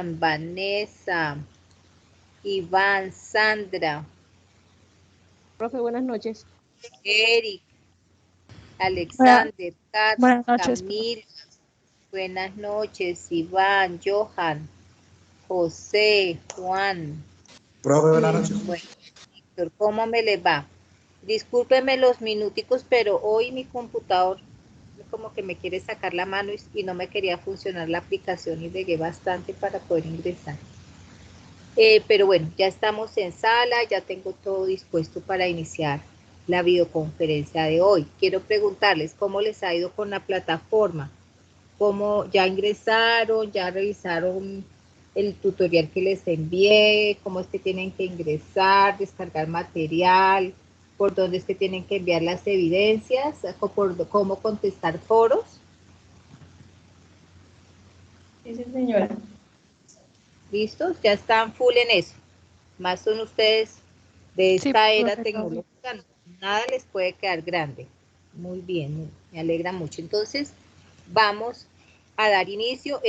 Vanessa, Iván, Sandra, Profe, buenas noches. Eric, Buenas, Alexander, Kat, buenas noches. Camila, buenas noches, Iván, Johan, José, Juan. Profe, buenas noches. Bueno, Víctor, ¿cómo me les va? Discúlpenme los minuticos, pero hoy mi computador como que me quiere sacar la mano y no me quería funcionar la aplicación y llegué bastante para poder ingresar. Pero bueno, ya estamos en sala, ya tengo todo dispuesto para iniciar la videoconferencia de hoy. Quiero preguntarles cómo les ha ido con la plataforma, cómo ya ingresaron, ya revisaron el tutorial que les envié, cómo es que tienen que ingresar, descargar material, por dónde es que tienen que enviar las evidencias, cómo contestar foros. Sí, señora. ¿Listos? Ya están full en eso. Más son ustedes de esta era tecnológica, nada les puede quedar grande. Muy bien, me alegra mucho. Entonces, vamos a dar inicio.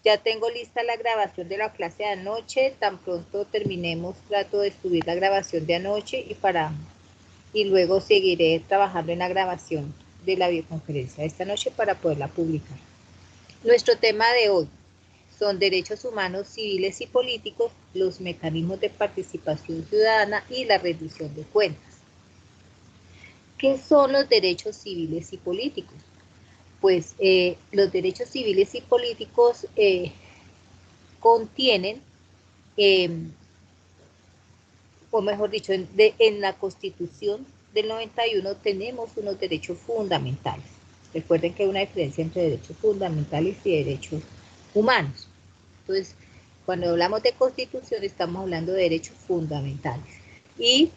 Ya tengo lista la grabación de la clase de anoche. Tan pronto terminemos, trato de subir la grabación de anoche y luego seguiré trabajando en la grabación de la videoconferencia de esta noche para poderla publicar. Nuestro tema de hoy son derechos humanos civiles y políticos, los mecanismos de participación ciudadana y la rendición de cuentas. ¿Qué son los derechos civiles y políticos? Pues los derechos civiles y políticos contienen, o mejor dicho, en la Constitución del 91 tenemos unos derechos fundamentales. Recuerden que hay una diferencia entre derechos fundamentales y derechos humanos. Entonces, cuando hablamos de Constitución estamos hablando de derechos fundamentales. Y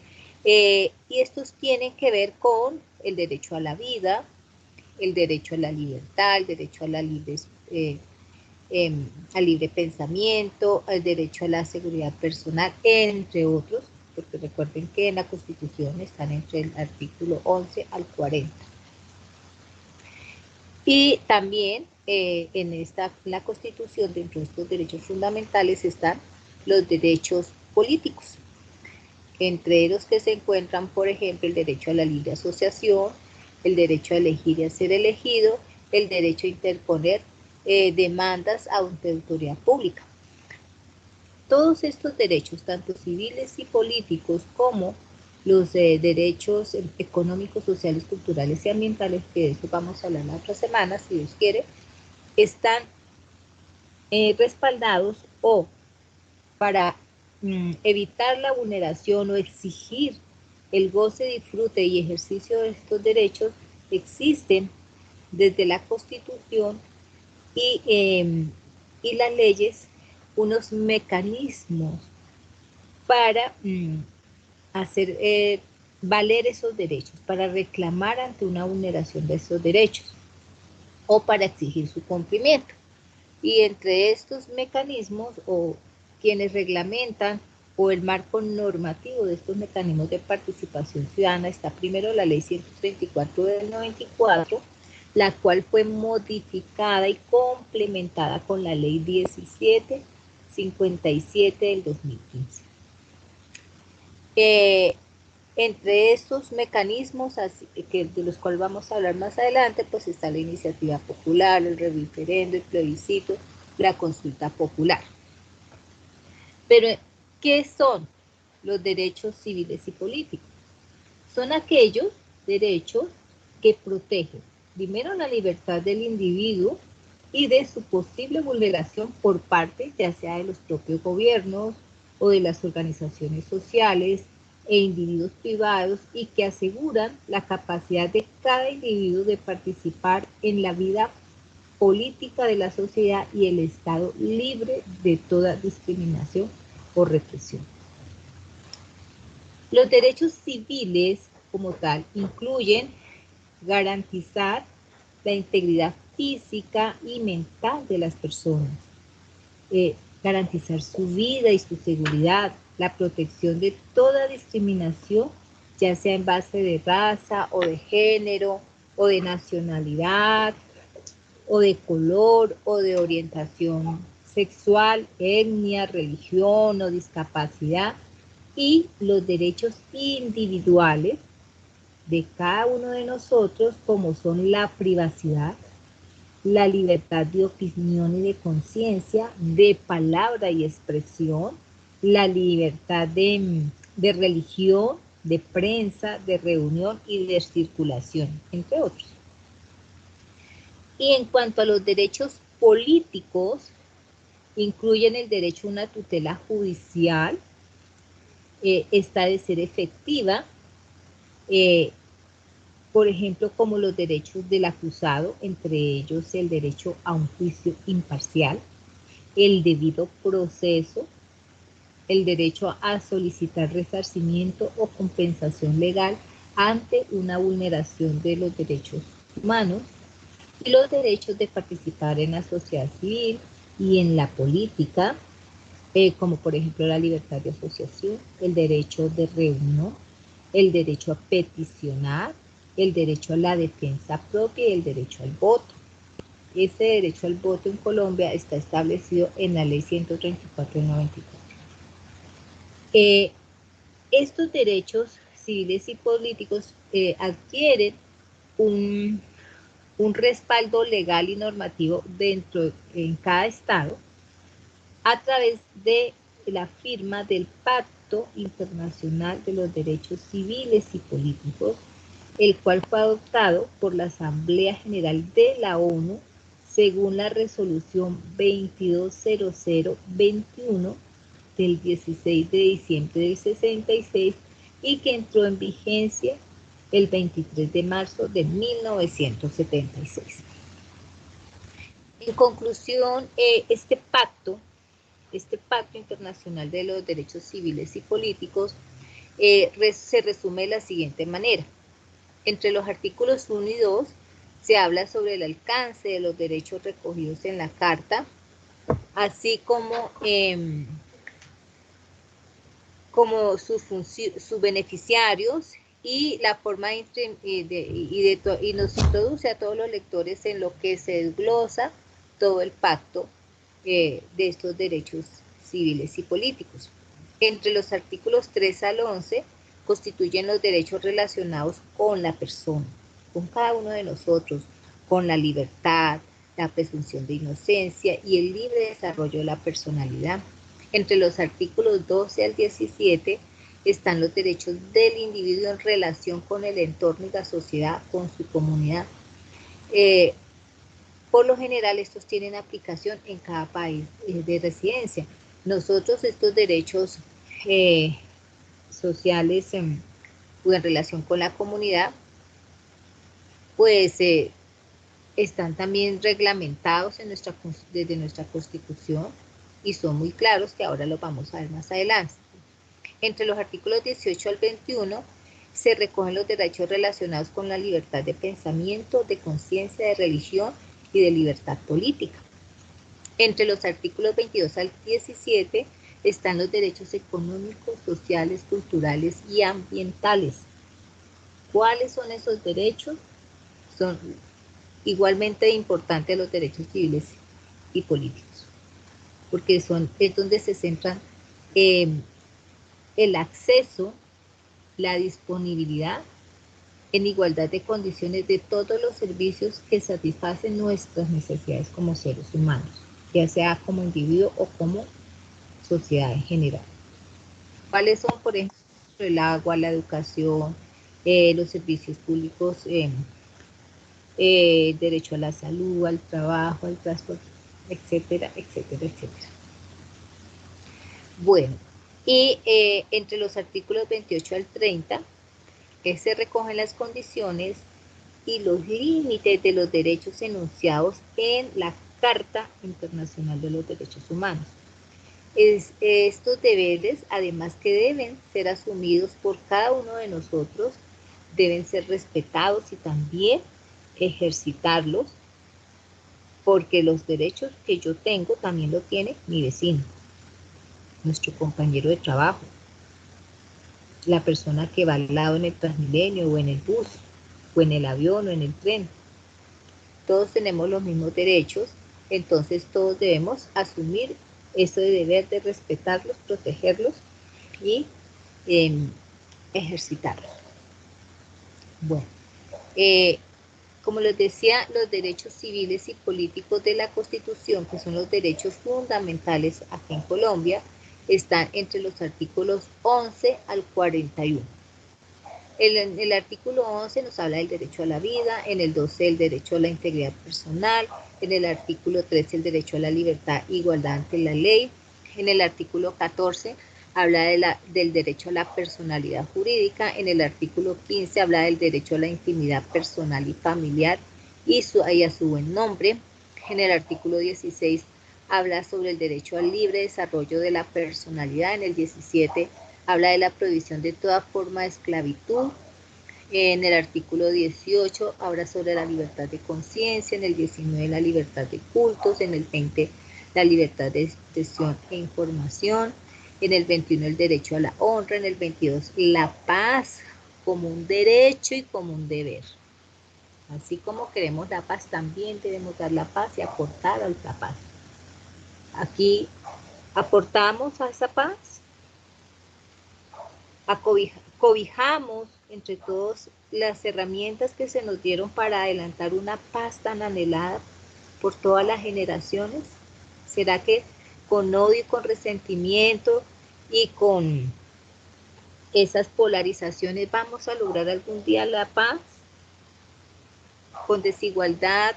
estos tienen que ver con el derecho a la vida, el derecho a la libertad, el derecho a la al libre pensamiento, el derecho a la seguridad personal, entre otros, porque recuerden que en la Constitución están entre el artículo 11 al 40. Y también en la Constitución, dentro de estos derechos fundamentales, están los derechos políticos, entre los que se encuentran, por ejemplo, el derecho a la libre asociación, el derecho a elegir y a ser elegido, el derecho a interponer demandas ante autoridad pública. Todos estos derechos, tanto civiles y políticos como los derechos económicos, sociales, culturales y ambientales, que de eso vamos a hablar la otra semana, si Dios quiere, están respaldados o para evitar la vulneración o exigir el goce, disfrute y ejercicio de estos derechos, existen desde la Constitución y las leyes unos mecanismos para hacer valer esos derechos, para reclamar ante una vulneración de esos derechos o para exigir su cumplimiento. Y entre estos mecanismos o quienes reglamentan o el marco normativo de estos mecanismos de participación ciudadana está primero la ley 134 del 94, la cual fue modificada y complementada con la ley 1757 del 2015. Entre estos mecanismos de los cuales vamos a hablar más adelante, pues está la iniciativa popular, el referendo, el plebiscito, la consulta popular. Pero, ¿qué son los derechos civiles y políticos? Son aquellos derechos que protegen, primero, la libertad del individuo y de su posible vulneración por parte, ya sea de los propios gobiernos o de las organizaciones sociales e individuos privados, y que aseguran la capacidad de cada individuo de participar en la vida política de la sociedad y el Estado libre de toda discriminación o represión. Los derechos civiles como tal incluyen garantizar la integridad física y mental de las personas, garantizar su vida y su seguridad, la protección de toda discriminación, ya sea en base de raza o de género o de nacionalidad o de color o de orientación sexual, etnia, religión o discapacidad, y los derechos individuales de cada uno de nosotros, como son la privacidad, la libertad de opinión y de conciencia, de palabra y expresión, la libertad de religión, de prensa, de reunión y de circulación, entre otros. Y en cuanto a los derechos políticos, incluyen el derecho a una tutela judicial, esta de ser efectiva, por ejemplo, como los derechos del acusado, entre ellos el derecho a un juicio imparcial, el debido proceso, el derecho a solicitar resarcimiento o compensación legal ante una vulneración de los derechos humanos, y los derechos de participar en la sociedad civil y en la política, como por ejemplo la libertad de asociación, el derecho de reunión, el derecho a peticionar, el derecho a la defensa propia y el derecho al voto. Ese derecho al voto en Colombia está establecido en la ley 134 del 94. Estos derechos civiles y políticos adquieren un respaldo legal y normativo en cada estado a través de la firma del Pacto Internacional de los Derechos Civiles y Políticos, el cual fue adoptado por la Asamblea General de la ONU según la resolución 220021 del 16 de diciembre del 66 y que entró en vigencia el 23 de marzo de 1976. En conclusión, este pacto internacional de los derechos civiles y políticos se resume de la siguiente manera. Entre los artículos 1 y 2 se habla sobre el alcance de los derechos recogidos en la Carta, así como sus beneficiarios y la forma y nos introduce a todos los lectores en lo que se desglosa todo el pacto de estos derechos civiles y políticos. Entre los artículos 3 al 11 constituyen los derechos relacionados con la persona, con cada uno de nosotros, con la libertad, la presunción de inocencia y el libre desarrollo de la personalidad. Entre los artículos 12 al 17 están los derechos del individuo en relación con el entorno y la sociedad, con su comunidad. Por lo general, estos tienen aplicación en cada país de residencia. Nosotros estos derechos sociales en relación con la comunidad, pues están también reglamentados desde nuestra Constitución y son muy claros, que ahora los vamos a ver más adelante. Entre los artículos 18 al 21 se recogen los derechos relacionados con la libertad de pensamiento, de conciencia, de religión y de libertad política. Entre los artículos 22 al 17 están los derechos económicos, sociales, culturales y ambientales. ¿Cuáles son esos derechos? Son igualmente importantes los derechos civiles y políticos, porque es donde se centran el acceso, la disponibilidad en igualdad de condiciones de todos los servicios que satisfacen nuestras necesidades como seres humanos, ya sea como individuo o como sociedad en general. ¿Cuáles son, por ejemplo, el agua, la educación, los servicios públicos, derecho a la salud, al trabajo, al transporte, etcétera, etcétera, etcétera? Bueno, y entre los artículos 28 al 30, que se recogen las condiciones y los límites de los derechos enunciados en la Carta Internacional de los Derechos Humanos. Estos deberes, además que deben ser asumidos por cada uno de nosotros, deben ser respetados y también ejercitarlos, porque los derechos que yo tengo también lo tiene mi vecino, nuestro compañero de trabajo, la persona que va al lado en el Transmilenio o en el bus o en el avión o en el tren. Todos tenemos los mismos derechos Entonces todos debemos asumir eso de deber de respetarlos, protegerlos y ejercitarlos. Bueno, como les decía, los derechos civiles y políticos de la Constitución, que son los derechos fundamentales aquí en Colombia, están entre los artículos 11 al 41. El artículo 11 nos habla del derecho a la vida, en el 12 el derecho a la integridad personal, en el artículo 13 el derecho a la libertad e igualdad ante la ley, en el artículo 14 habla del derecho a la personalidad jurídica, en el artículo 15 habla del derecho a la intimidad personal y familiar y a su buen nombre, en el artículo 16 habla sobre el derecho al libre desarrollo de la personalidad, en el 17 habla de la prohibición de toda forma de esclavitud. En el artículo 18 habla sobre la libertad de conciencia, en el 19 la libertad de cultos, en el 20 la libertad de expresión e información, en el 21 el derecho a la honra, en el 22 la paz como un derecho y como un deber. Así como queremos la paz, también debemos dar la paz y aportar a la paz. Aquí aportamos a esa paz, cobijamos entre todos las herramientas que se nos dieron para adelantar una paz tan anhelada por todas las generaciones. ¿Será que con odio y con resentimiento y con esas polarizaciones vamos a lograr algún día la paz? Con desigualdad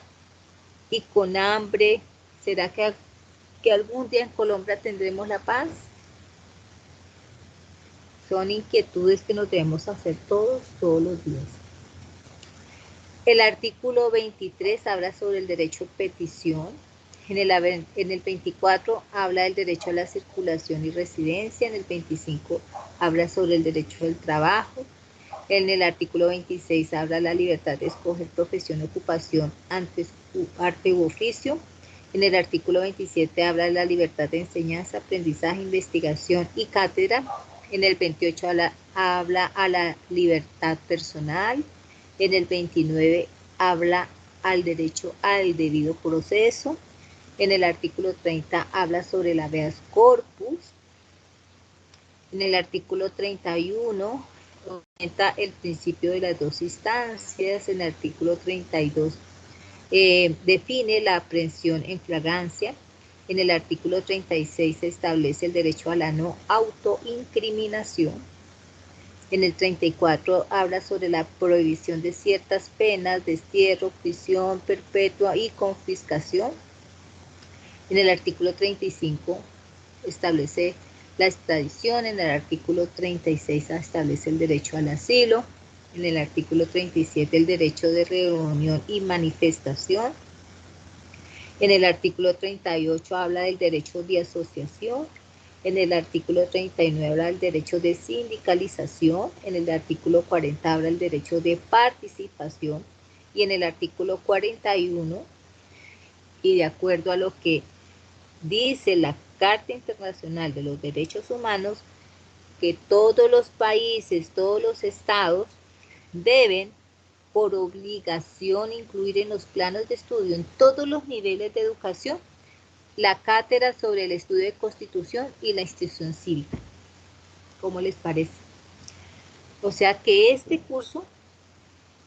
y con hambre, ¿será que algún día en Colombia tendremos la paz? Son inquietudes que nos debemos hacer todos los días. El artículo 23 habla sobre el derecho de petición. En el 24 habla del derecho a la circulación y residencia. En el 25 habla sobre el derecho del trabajo. En el artículo 26 habla de la libertad de escoger profesión, ocupación, arte u oficio. En el artículo 27 habla de la libertad de enseñanza, aprendizaje, investigación y cátedra. En el 28 habla a la libertad personal. En el 29 habla al derecho al debido proceso. En el artículo 30 habla sobre el habeas corpus. En el artículo 31 aumenta el principio de las dos instancias. En el artículo 32 define la aprehensión en flagrancia. En el artículo 36 se establece el derecho a la no autoincriminación. En el 34 habla sobre la prohibición de ciertas penas, destierro, prisión perpetua y confiscación. En el artículo 35 establece la extradición. En el artículo 36 establece el derecho al asilo. En el artículo 37 el derecho de reunión y manifestación. En el artículo 38 habla del derecho de asociación. En el artículo 39 habla del derecho de sindicalización. En el artículo 40 habla del derecho de participación. Y en el artículo 41, y de acuerdo a lo que dice la Carta Internacional de los Derechos Humanos, que todos los países, todos los estados deben por obligación incluir en los planos de estudio en todos los niveles de educación la cátedra sobre el estudio de Constitución y la institución cívica. ¿Cómo les parece? O sea que este curso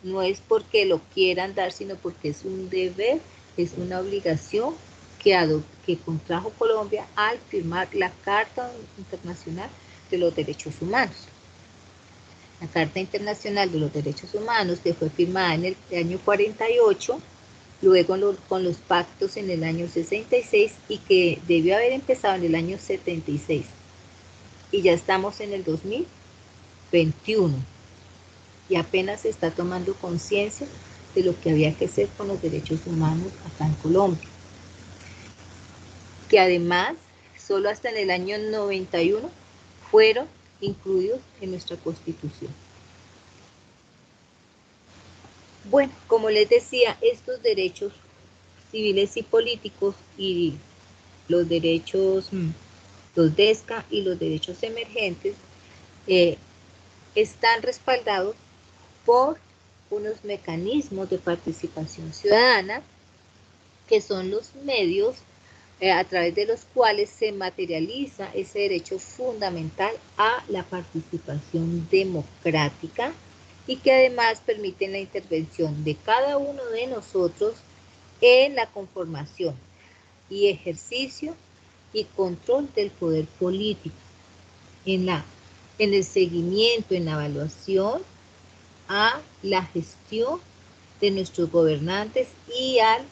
no es porque lo quieran dar, sino porque es un deber, es una obligación que contrajo Colombia al firmar la Carta Internacional de los Derechos Humanos. La Carta Internacional de los Derechos Humanos, que fue firmada en el año 48, luego con los pactos en el año 66 y que debió haber empezado en el año 76. Y ya estamos en el 2021 y apenas se está tomando conciencia de lo que había que hacer con los derechos humanos acá en Colombia. Que además, solo hasta en el año 91 fueron incluidos en nuestra Constitución. Bueno, como les decía, estos derechos civiles y políticos y los derechos, los DESCA y los derechos emergentes están respaldados por unos mecanismos de participación ciudadana que son los medios a través de los cuales se materializa ese derecho fundamental a la participación democrática y que además permiten la intervención de cada uno de nosotros en la conformación y ejercicio y control del poder político, en el seguimiento, en la evaluación a la gestión de nuestros gobernantes y al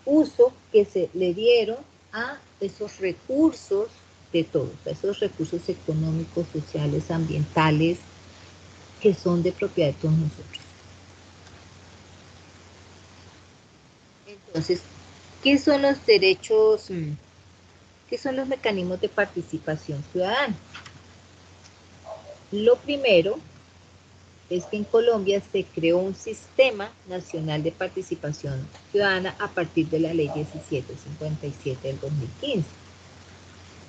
uso que se le dieron a esos recursos de todos, a esos recursos económicos, sociales, ambientales, que son de propiedad de todos nosotros. Entonces, ¿qué son los derechos, qué son los mecanismos de participación ciudadana? Lo primero es que en Colombia se creó un sistema nacional de participación ciudadana a partir de la ley 1757 del 2015.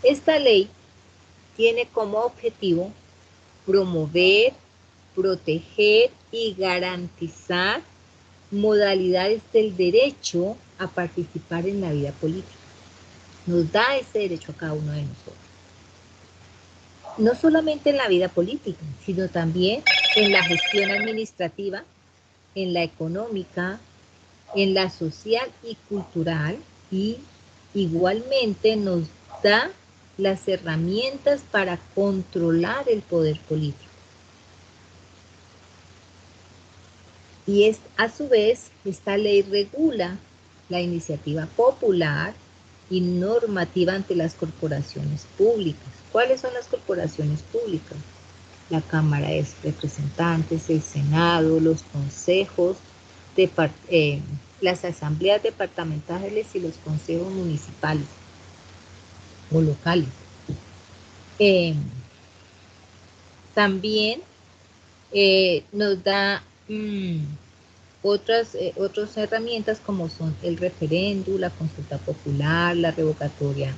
Esta ley tiene como objetivo promover, proteger y garantizar modalidades del derecho a participar en la vida política. Nos da ese derecho a cada uno de nosotros. No solamente en la vida política, sino también en la gestión administrativa, en la económica, en la social y cultural, y igualmente nos da las herramientas para controlar el poder político. Y a su vez, esta ley regula la iniciativa popular y normativa ante las corporaciones públicas. ¿Cuáles son las corporaciones públicas? La Cámara de Representantes, el Senado, los consejos, las asambleas departamentales y los consejos municipales o locales. También nos da otras herramientas como son el referéndum, la consulta popular, la revocatoria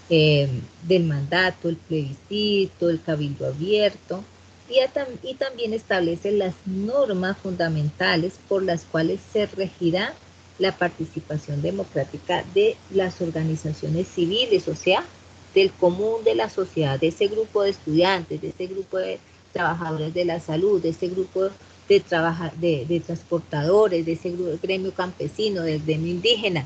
del mandato, el plebiscito, el cabildo abierto, y también establece las normas fundamentales por las cuales se regirá la participación democrática de las organizaciones civiles, o sea, del común de la sociedad, de ese grupo de estudiantes, de ese grupo de trabajadores de la salud, de ese grupo de transportadores, de ese gremio campesino, del gremio indígena,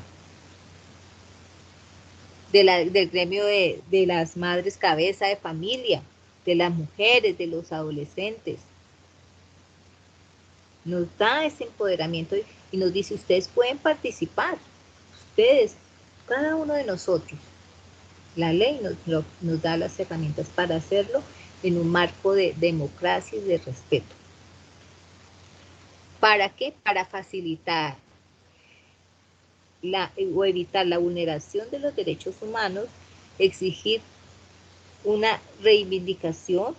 del gremio de las madres cabeza de familia, de las mujeres, de los adolescentes. Nos da ese empoderamiento y nos dice, ustedes pueden participar, ustedes, cada uno de nosotros. La ley nos da las herramientas para hacerlo en un marco de democracia y de respeto. ¿Para qué? Para facilitar o evitar la vulneración de los derechos humanos, exigir una reivindicación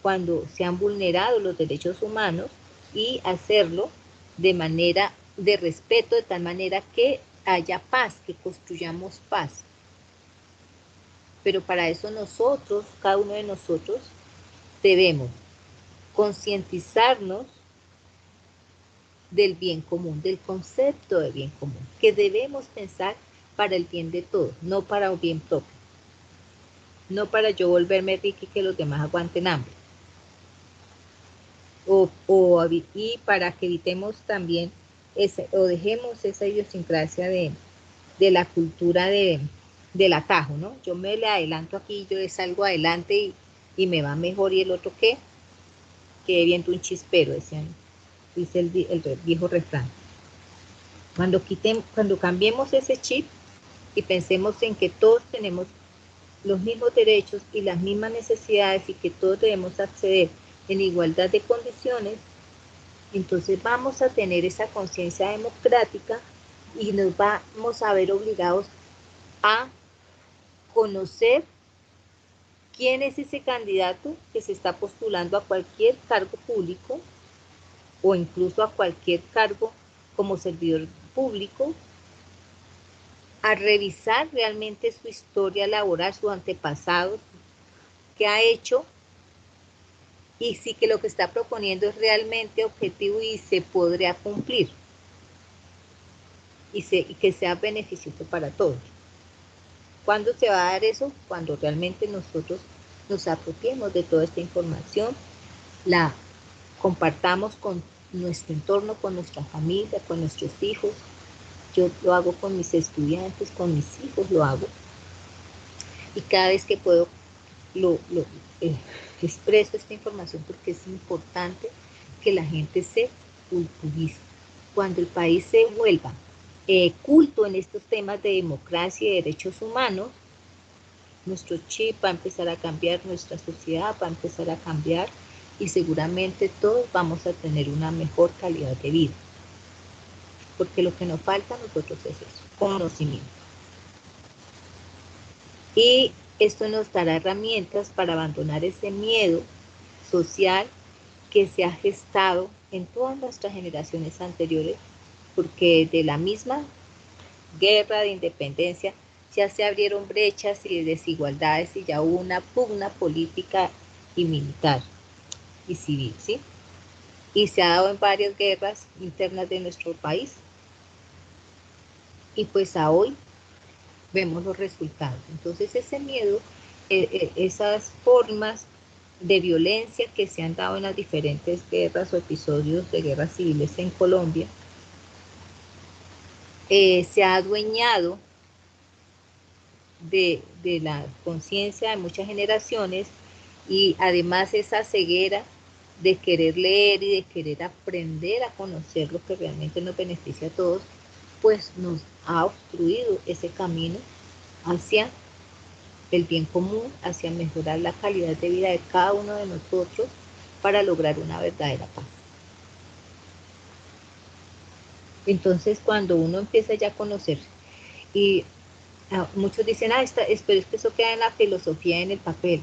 cuando se han vulnerado los derechos humanos y hacerlo de manera de respeto, de tal manera que haya paz, que construyamos paz. Pero para eso nosotros, cada uno de nosotros, debemos concientizarnos del bien común, del concepto de bien común, que debemos pensar para el bien de todos, no para un bien propio, no para yo volverme rica y que los demás aguanten hambre, y para que evitemos también o dejemos esa idiosincrasia de la cultura del atajo, ¿no? Yo me le adelanto aquí, yo salgo adelante y me va mejor, y el otro que viendo un chispero, decían, dice el viejo refrán. Cuando cambiemos ese chip y pensemos en que todos tenemos los mismos derechos y las mismas necesidades y que todos debemos acceder en igualdad de condiciones, entonces vamos a tener esa conciencia democrática y nos vamos a ver obligados a conocer quién es ese candidato que se está postulando a cualquier cargo público o incluso a cualquier cargo como servidor público, a revisar realmente su historia laboral, su antepasado, qué ha hecho, y si que lo que está proponiendo es realmente objetivo y se podría cumplir. y que sea beneficioso para todos. ¿Cuándo se va a dar eso? Cuando realmente nosotros nos apropiemos de toda esta información, la compartamos con nuestro entorno, con nuestra familia, con nuestros hijos. Yo lo hago con mis estudiantes, con mis hijos lo hago. Y cada vez que puedo expreso esta información porque es importante que la gente se culturice. Cuando el país se vuelva culto en estos temas de democracia y derechos humanos, nuestro chip va a empezar a cambiar, nuestra sociedad va a empezar a cambiar y seguramente todos vamos a tener una mejor calidad de vida. Porque lo que nos falta a nosotros es eso, conocimiento. Y esto nos dará herramientas para abandonar ese miedo social que se ha gestado en todas nuestras generaciones anteriores, porque de la misma guerra de independencia ya se abrieron brechas y desigualdades y ya hubo una pugna política y militar y civil, ¿sí? Y se ha dado en varias guerras internas de nuestro país. Y pues a hoy vemos los resultados. Entonces ese miedo, esas formas de violencia que se han dado en las diferentes guerras o episodios de guerras civiles en Colombia, se ha adueñado de la conciencia de muchas generaciones y además esa ceguera de querer leer y de querer aprender a conocer lo que realmente nos beneficia a todos, pues nos ha obstruido ese camino hacia el bien común, hacia mejorar la calidad de vida de cada uno de nosotros para lograr una verdadera paz. Entonces, cuando uno empieza ya a conocer, y muchos dicen, pero es que eso queda en la filosofía, en el papel.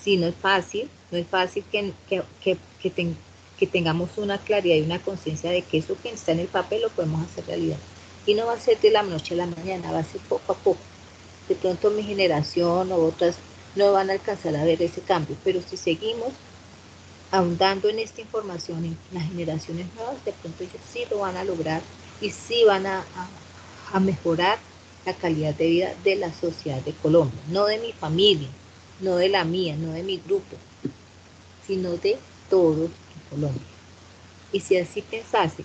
Sí, no es fácil que tengamos una claridad y una conciencia de que eso que está en el papel lo podemos hacer realidad. Y no va a ser de la noche a la mañana, va a ser poco a poco. De pronto mi generación o otras no van a alcanzar a ver ese cambio, pero si seguimos ahondando en esta información en las generaciones nuevas, de pronto ellos sí lo van a lograr y sí van a mejorar la calidad de vida de la sociedad de Colombia, no de mi familia, no de la mía, no de mi grupo, sino de todos en Colombia. Y si así pensase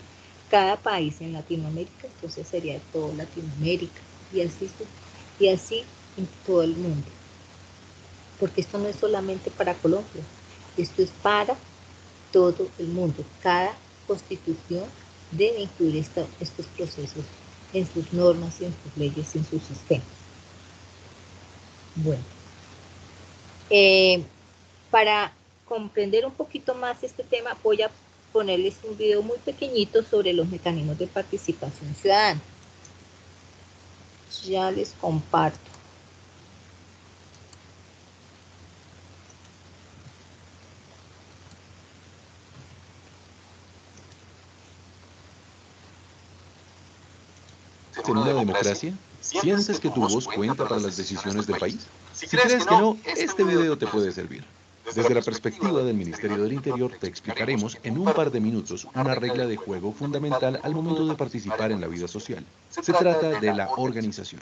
cada país en Latinoamérica, entonces sería de toda Latinoamérica y así en todo el mundo. Porque esto no es solamente para Colombia, esto es para todo el mundo. Cada constitución debe incluir estos procesos en sus normas, en sus leyes, en sus sistemas. Bueno, para comprender un poquito más este tema, voy a ponerles un video muy pequeñito sobre los mecanismos de participación ciudadana. Ya les comparto. ¿En una democracia? ¿Sientes que tu voz cuenta para las decisiones del país? Si crees que no, este video te puede servir. Desde la perspectiva del Ministerio del Interior, te explicaremos en un par de minutos una regla de juego fundamental al momento de participar en la vida social. Se trata de la organización.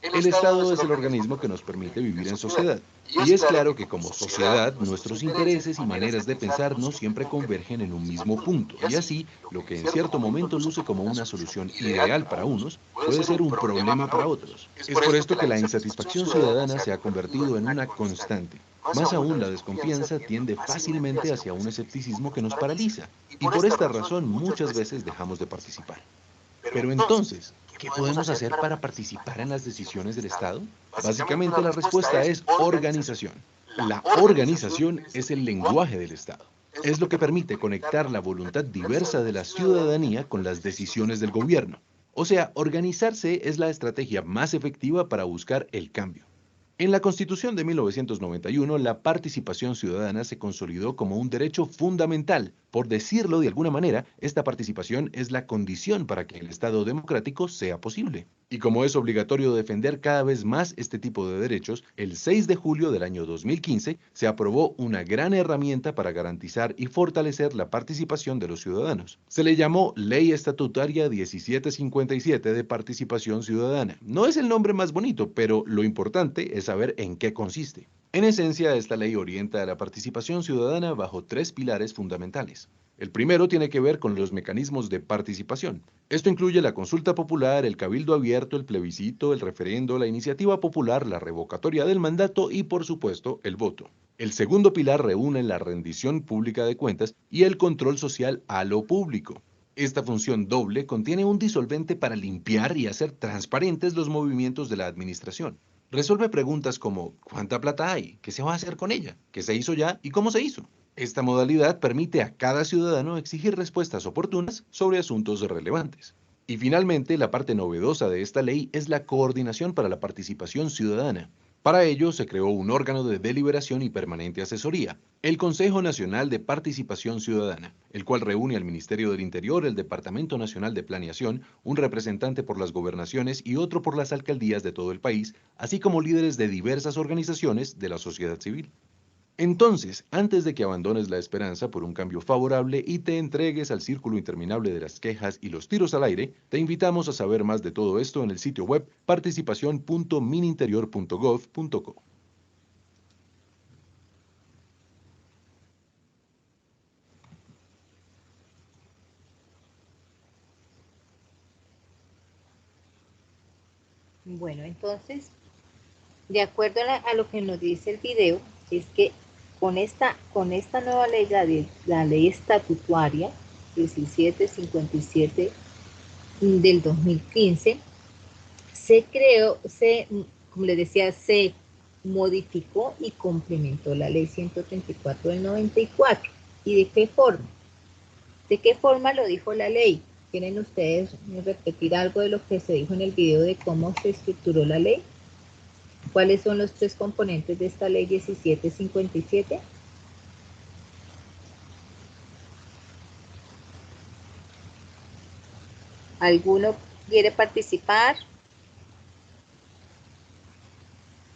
El Estado es el organismo que nos permite vivir en sociedad. Y es claro que como sociedad, nuestros intereses y maneras de pensar no siempre convergen en un mismo punto. Y así, lo que en cierto momento luce como una solución ideal para unos, puede ser un problema para otros. Es por esto que la insatisfacción ciudadana se ha convertido en una constante. Más aún, la desconfianza tiende fácilmente hacia un escepticismo que nos paraliza. Y por esta razón, muchas veces dejamos de participar. Pero entonces, ¿qué podemos hacer para participar en las decisiones del Estado? Básicamente la respuesta es organización. La organización es el lenguaje del Estado. Es lo que permite conectar la voluntad diversa de la ciudadanía con las decisiones del gobierno. O sea, organizarse es la estrategia más efectiva para buscar el cambio. En la Constitución de 1991, la participación ciudadana se consolidó como un derecho fundamental, Por decirlo de alguna manera, esta participación es la condición para que el Estado democrático sea posible. Y como es obligatorio defender cada vez más este tipo de derechos, el 6 de julio del año 2015 se aprobó una gran herramienta para garantizar y fortalecer la participación de los ciudadanos. Se le llamó Ley Estatutaria 1757 de Participación Ciudadana. No es el nombre más bonito, pero lo importante es saber en qué consiste. En esencia, esta ley orienta a la participación ciudadana bajo 3 pilares fundamentales. El primero tiene que ver con los mecanismos de participación. Esto incluye la consulta popular, el cabildo abierto, el plebiscito, el referendo, la iniciativa popular, la revocatoria del mandato y, por supuesto, el voto. El segundo pilar reúne la rendición pública de cuentas y el control social a lo público. Esta función doble contiene un disolvente para limpiar y hacer transparentes los movimientos de la administración. Resuelve preguntas como ¿cuánta plata hay? ¿Qué se va a hacer con ella? ¿Qué se hizo ya? ¿Y cómo se hizo? Esta modalidad permite a cada ciudadano exigir respuestas oportunas sobre asuntos relevantes. Y finalmente, la parte novedosa de esta ley es la coordinación para la participación ciudadana. Para ello, se creó un órgano de deliberación y permanente asesoría, el Consejo Nacional de Participación Ciudadana, el cual reúne al Ministerio del Interior, el Departamento Nacional de Planeación, un representante por las gobernaciones y otro por las alcaldías de todo el país, así como líderes de diversas organizaciones de la sociedad civil. Entonces, antes de que abandones la esperanza por un cambio favorable y te entregues al círculo interminable de las quejas y los tiros al aire, te invitamos a saber más de todo esto en el sitio web participacion.mininterior.gov.co. Bueno, entonces, de acuerdo a lo que nos dice el video, es que con esta nueva ley, la ley estatutaria 1757 del 2015, se creó, como les decía, se modificó y complementó la ley 134 del 94. ¿Y de qué forma? ¿De qué forma lo dijo la ley? ¿Quieren ustedes repetir algo de lo que se dijo en el video de cómo se estructuró la ley? ¿Cuáles son los 3 componentes de esta ley 1757? ¿Alguno quiere participar?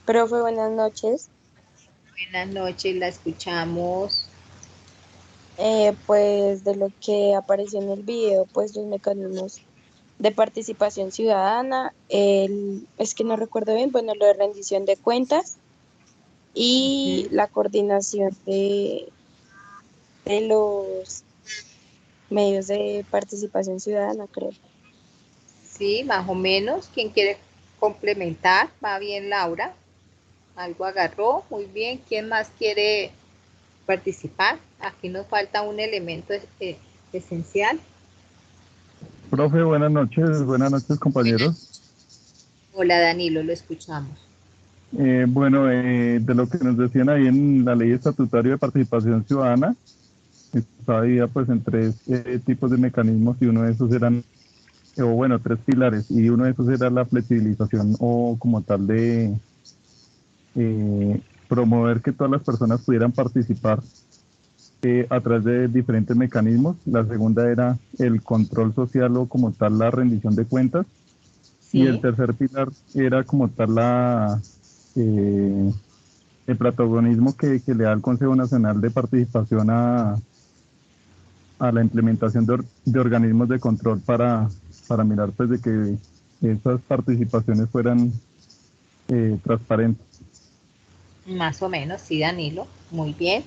Profe, buenas noches. Buenas noches, la escuchamos. Pues de lo que apareció en el video, pues los mecanismos de participación ciudadana, es que no recuerdo bien, bueno, lo de rendición de cuentas y la coordinación de los medios de participación ciudadana, creo. Sí, más o menos. ¿Quién quiere complementar? Va bien, Laura. Algo agarró. Muy bien. ¿Quién más quiere participar? Aquí nos falta un elemento esencial. Profe, buenas noches compañeros. Hola, Danilo, lo escuchamos. Bueno, de lo que nos decían ahí en la ley estatutaria de participación ciudadana, está dividida pues en 3 tipos de mecanismos y uno de esos eran, o bueno, 3 pilares, y uno de esos era la flexibilización o como tal de promover que todas las personas pudieran participar a través de diferentes mecanismos. La segunda era el control social o como tal la rendición de cuentas. Sí. Y el tercer pilar era como tal el protagonismo que le da el Consejo Nacional de Participación a la implementación de organismos de control para mirar pues de que esas participaciones fueran transparentes. Más o menos, sí, Danilo. Muy bien.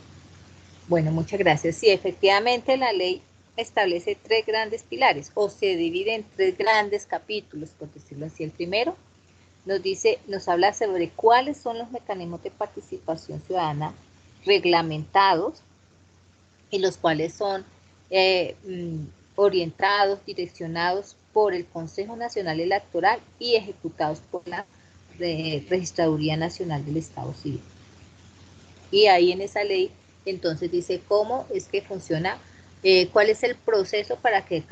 Bueno, muchas gracias. Sí, efectivamente la ley establece 3 grandes pilares o se divide en 3 grandes capítulos, por decirlo así. El primero nos habla sobre cuáles son los mecanismos de participación ciudadana reglamentados y los cuales son orientados, direccionados por el Consejo Nacional Electoral y ejecutados por la Registraduría Nacional del Estado Civil. Y ahí en esa ley entonces dice cómo es que funciona, cuál es el proceso para que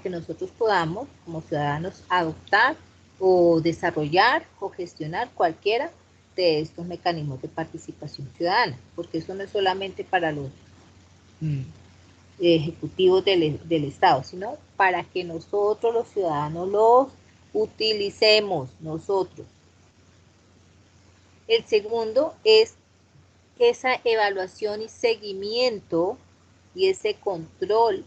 nosotros podamos como ciudadanos adoptar o desarrollar o gestionar cualquiera de estos mecanismos de participación ciudadana, porque eso no es solamente para los ejecutivos del Estado, sino para que nosotros los ciudadanos los utilicemos nosotros. El segundo es esa evaluación y seguimiento y ese control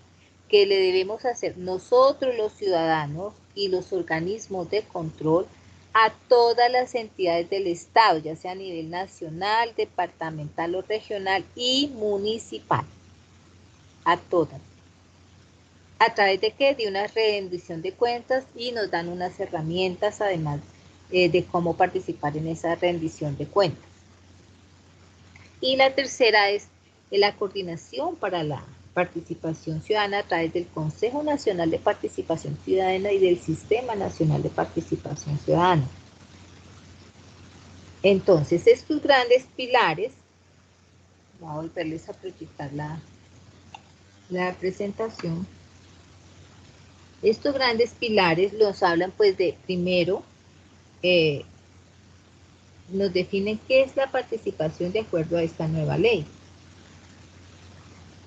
que le debemos hacer nosotros los ciudadanos y los organismos de control a todas las entidades del Estado, ya sea a nivel nacional, departamental o regional y municipal, a todas. ¿A través de qué? De una rendición de cuentas, y nos dan unas herramientas además de cómo participar en esa rendición de cuentas. Y la tercera es la coordinación para la participación ciudadana a través del Consejo Nacional de Participación Ciudadana y del Sistema Nacional de Participación Ciudadana. Entonces, estos grandes pilares, voy a volverles a proyectar la presentación. Estos grandes pilares nos hablan pues de, primero, nos definen qué es la participación de acuerdo a esta nueva ley.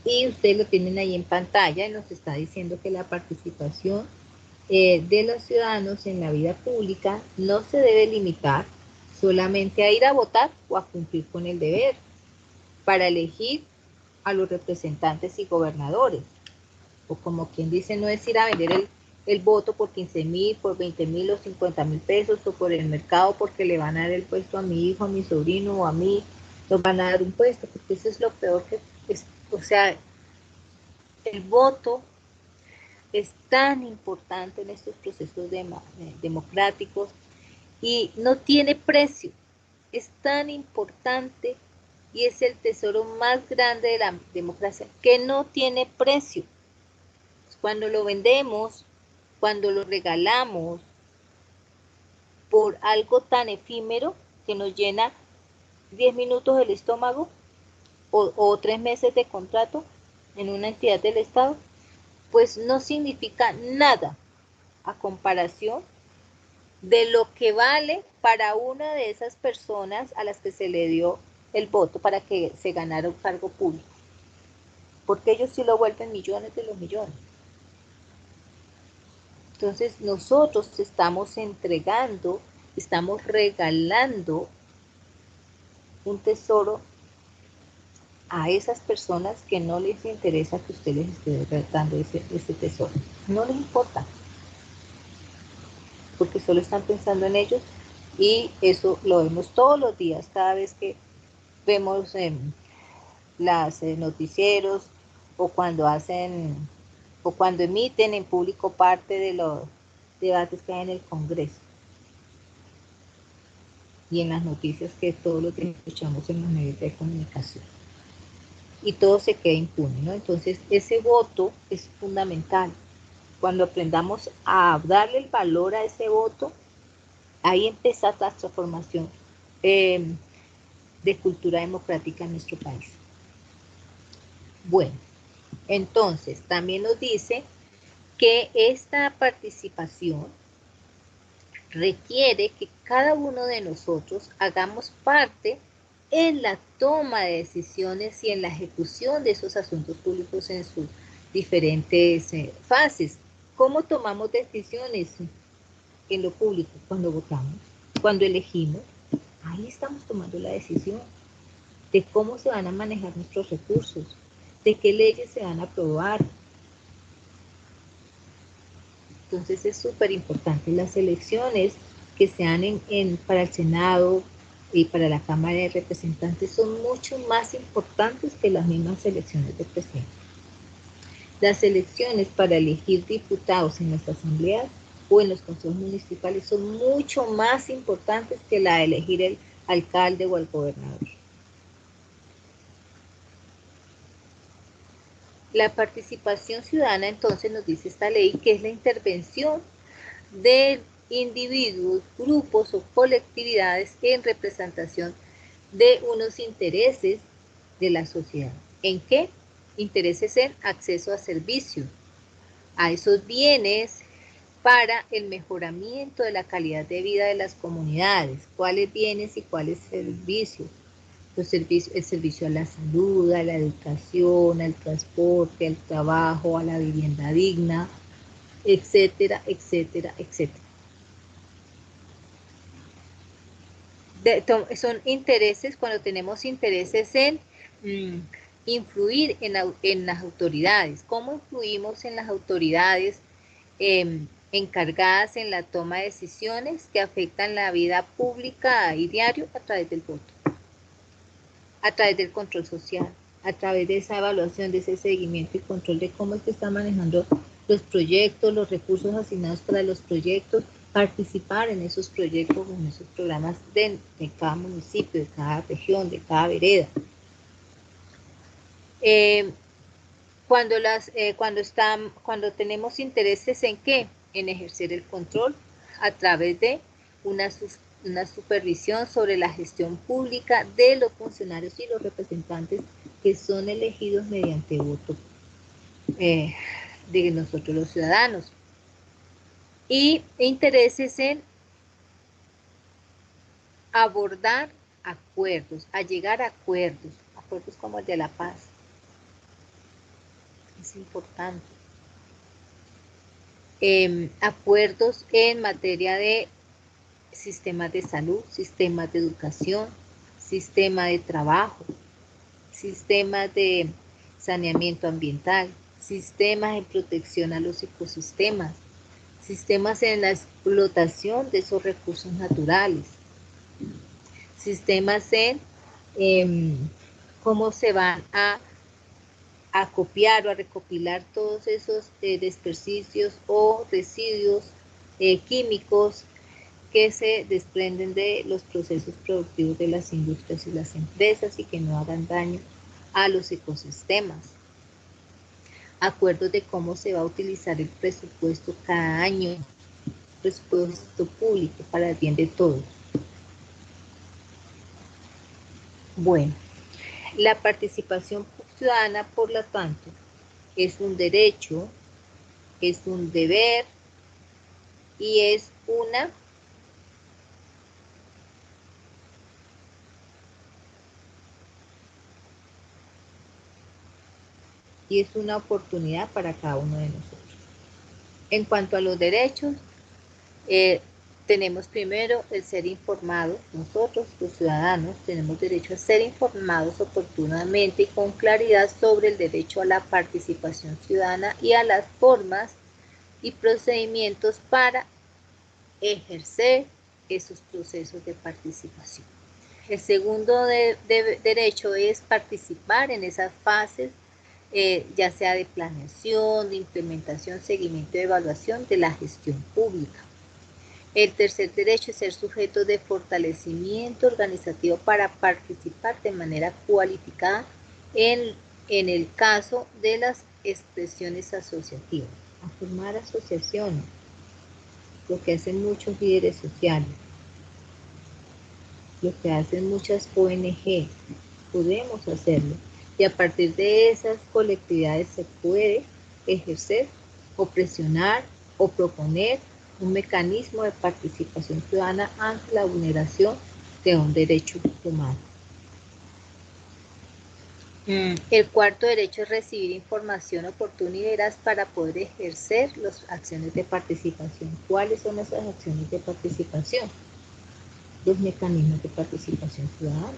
Y ustedes lo tienen ahí en pantalla y nos está diciendo que la participación de los ciudadanos en la vida pública no se debe limitar solamente a ir a votar o a cumplir con el deber para elegir a los representantes y gobernadores. O como quien dice, no es ir a vender el voto por 15.000, por 20.000 o 50.000 pesos, o por el mercado porque le van a dar el puesto a mi hijo, a mi sobrino o a mí, nos van a dar un puesto, porque eso es lo peor que es. O sea, el voto es tan importante en estos procesos democráticos y no tiene precio. Es tan importante y es el tesoro más grande de la democracia que no tiene precio. Cuando lo vendemos, cuando lo regalamos por algo tan efímero que nos llena 10 minutos el estómago o 3 meses de contrato en una entidad del Estado, pues no significa nada a comparación de lo que vale para una de esas personas a las que se le dio el voto para que se ganara un cargo público. Porque ellos sí lo vuelven millones de los millones. Entonces nosotros estamos entregando, estamos regalando un tesoro a esas personas que no les interesa que usted les esté dando ese tesoro. No les importa. Porque solo están pensando en ellos, y eso lo vemos todos los días, cada vez que vemos las noticieros o cuando emiten en público parte de los debates que hay en el Congreso y en las noticias que todos los días escuchamos en los medios de comunicación, y todo se queda impune, ¿no? Entonces ese voto es fundamental. Cuando aprendamos a darle el valor a ese voto, ahí empieza la transformación de cultura democrática en nuestro país. Bueno, entonces también nos dice que esta participación requiere que cada uno de nosotros hagamos parte en la toma de decisiones y en la ejecución de esos asuntos públicos en sus diferentes fases. ¿Cómo tomamos decisiones en lo público? Cuando votamos, cuando elegimos, ahí estamos tomando la decisión de cómo se van a manejar nuestros recursos, de qué leyes se van a aprobar. Entonces es súper importante. Las elecciones que se dan para el Senado y para la Cámara de Representantes son mucho más importantes que las mismas elecciones de presidente. Las elecciones para elegir diputados en las asambleas o en los consejos municipales son mucho más importantes que la de elegir el alcalde o el gobernador. La participación ciudadana, entonces, nos dice esta ley, que es la intervención de individuos, grupos o colectividades en representación de unos intereses de la sociedad. ¿En qué? Intereses en acceso a servicios, a esos bienes para el mejoramiento de la calidad de vida de las comunidades. ¿Cuáles bienes y cuáles servicios? el servicio a la salud, a la educación, al transporte, al trabajo, a la vivienda digna, etcétera, etcétera, etcétera. Son intereses, cuando tenemos intereses en influir en las autoridades. ¿Cómo influimos en las autoridades encargadas en la toma de decisiones que afectan la vida pública y diario? A través del voto, a través del control social, a través de esa evaluación, de ese seguimiento y control de cómo es que están manejando los proyectos, los recursos asignados para los proyectos, participar en esos proyectos, en esos programas de cada municipio, de cada región, de cada vereda. Cuando tenemos intereses en qué, en ejercer el control a través de una supervisión sobre la gestión pública de los funcionarios y los representantes que son elegidos mediante voto de nosotros los ciudadanos. Y intereses en abordar acuerdos, a llegar a acuerdos como el de la paz. Es importante. Acuerdos en materia de sistemas de salud, sistemas de educación, sistema de trabajo, sistemas de saneamiento ambiental, sistemas de protección a los ecosistemas, sistemas en la explotación de esos recursos naturales, sistemas en cómo se van a copiar o a recopilar todos esos desperdicios o residuos químicos que se desprenden de los procesos productivos de las industrias y las empresas y que no hagan daño a los ecosistemas. Acuerdos de cómo se va a utilizar el presupuesto cada año, presupuesto público para el bien de todos. Bueno, la participación ciudadana, por lo tanto, es un derecho, es un deber y es una oportunidad para cada uno de nosotros. En cuanto a los derechos, tenemos primero el ser informados. Nosotros, los ciudadanos, tenemos derecho a ser informados oportunamente y con claridad sobre el derecho a la participación ciudadana y a las formas y procedimientos para ejercer esos procesos de participación. El segundo derecho es participar en esas fases, ya sea de planeación, de implementación, seguimiento y evaluación de la gestión pública. El tercer derecho es ser sujeto de fortalecimiento organizativo para participar de manera cualificada en el caso de las expresiones asociativas, a formar asociaciones, lo que hacen muchos líderes sociales, lo que hacen muchas ONG, podemos hacerlo. Y a partir de esas colectividades se puede ejercer o presionar o proponer un mecanismo de participación ciudadana ante la vulneración de un derecho humano. El cuarto derecho es recibir información oportuna y veraz para poder ejercer las acciones de participación. ¿Cuáles son esas acciones de participación? Los mecanismos de participación ciudadana.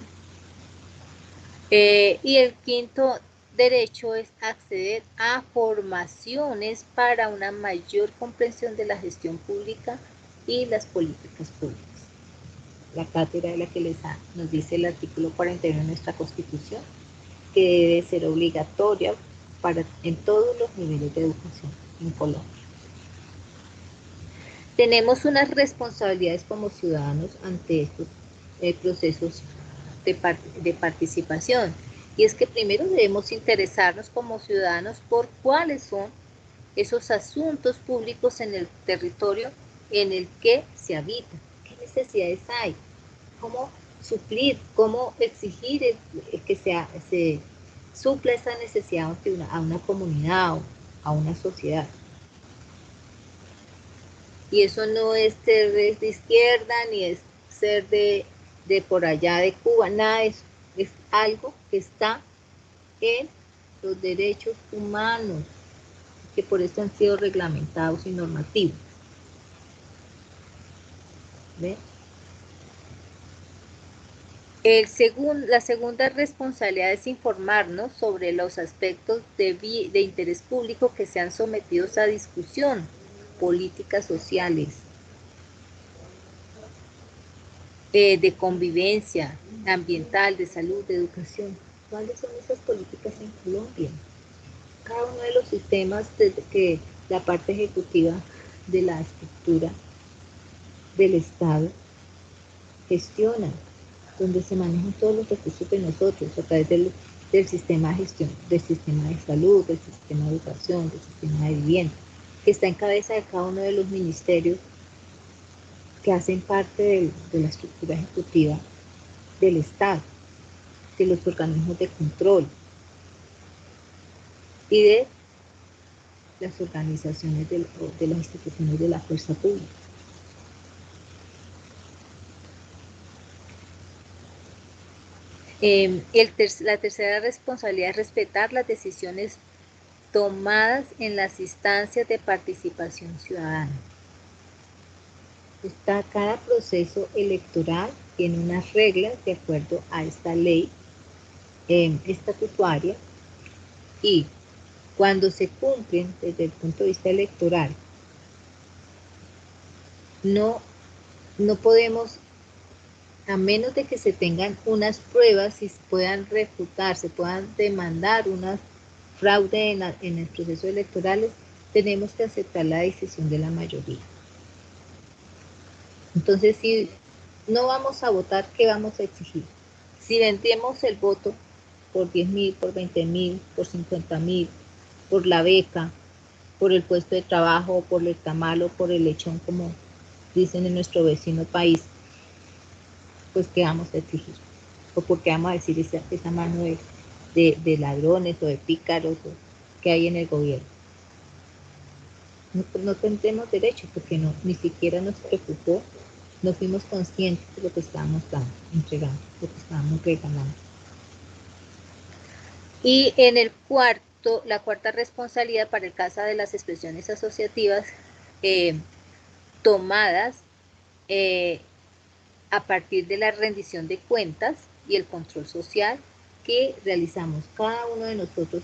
Y el quinto derecho es acceder a formaciones para una mayor comprensión de la gestión pública y las políticas públicas. La cátedra de la que nos dice el artículo 41 de nuestra Constitución, que debe ser obligatoria en todos los niveles de educación en Colombia. Tenemos unas responsabilidades como ciudadanos ante estos procesos de participación. Y es que primero debemos interesarnos como ciudadanos por cuáles son esos asuntos públicos en el territorio en el que se habita, qué necesidades hay, cómo suplir, cómo exigir que se supla esa necesidad a una comunidad o a una sociedad. Y eso no es ser de izquierda ni es ser de por allá de Cuba, nada de eso. es algo que está en los derechos humanos, que por eso han sido reglamentados y normativos. ¿Ve? La segunda responsabilidad es informarnos sobre los aspectos de interés público que sean sometidos a discusión, políticas sociales, de convivencia ambiental, de salud, de educación. ¿Cuáles son esas políticas en Colombia? Cada uno de los sistemas desde que la parte ejecutiva de la estructura del Estado gestiona, donde se manejan todos los recursos de nosotros a través del sistema de gestión, del sistema de salud, del sistema de educación, del sistema de vivienda, que está en cabeza de cada uno de los ministerios que hacen parte de la estructura ejecutiva del Estado, de los organismos de control y de las organizaciones de las instituciones de la fuerza pública. La tercera responsabilidad es respetar las decisiones tomadas en las instancias de participación ciudadana. Cada proceso electoral tiene unas reglas de acuerdo a esta ley estatutaria, y cuando se cumplen desde el punto de vista electoral, no podemos, a menos de que se tengan unas pruebas y puedan refutar, se puedan demandar una fraude en el proceso electoral, tenemos que aceptar la decisión de la mayoría. Entonces, si no vamos a votar, ¿qué vamos a exigir? Si vendemos el voto por 10.000, por 20.000, por 50.000, por la beca, por el puesto de trabajo, por el tamal o por el lechón, como dicen en nuestro vecino país, pues ¿qué vamos a exigir? ¿O por qué vamos a decir esa mano de ladrones o de pícaros que hay en el gobierno? No tendremos derecho, porque ni siquiera nos preocupó, no fuimos conscientes de lo que estábamos entregando, lo que estábamos regalando. Y en la cuarta responsabilidad para el caso de las expresiones asociativas tomadas a partir de la rendición de cuentas y el control social que realizamos cada uno de nosotros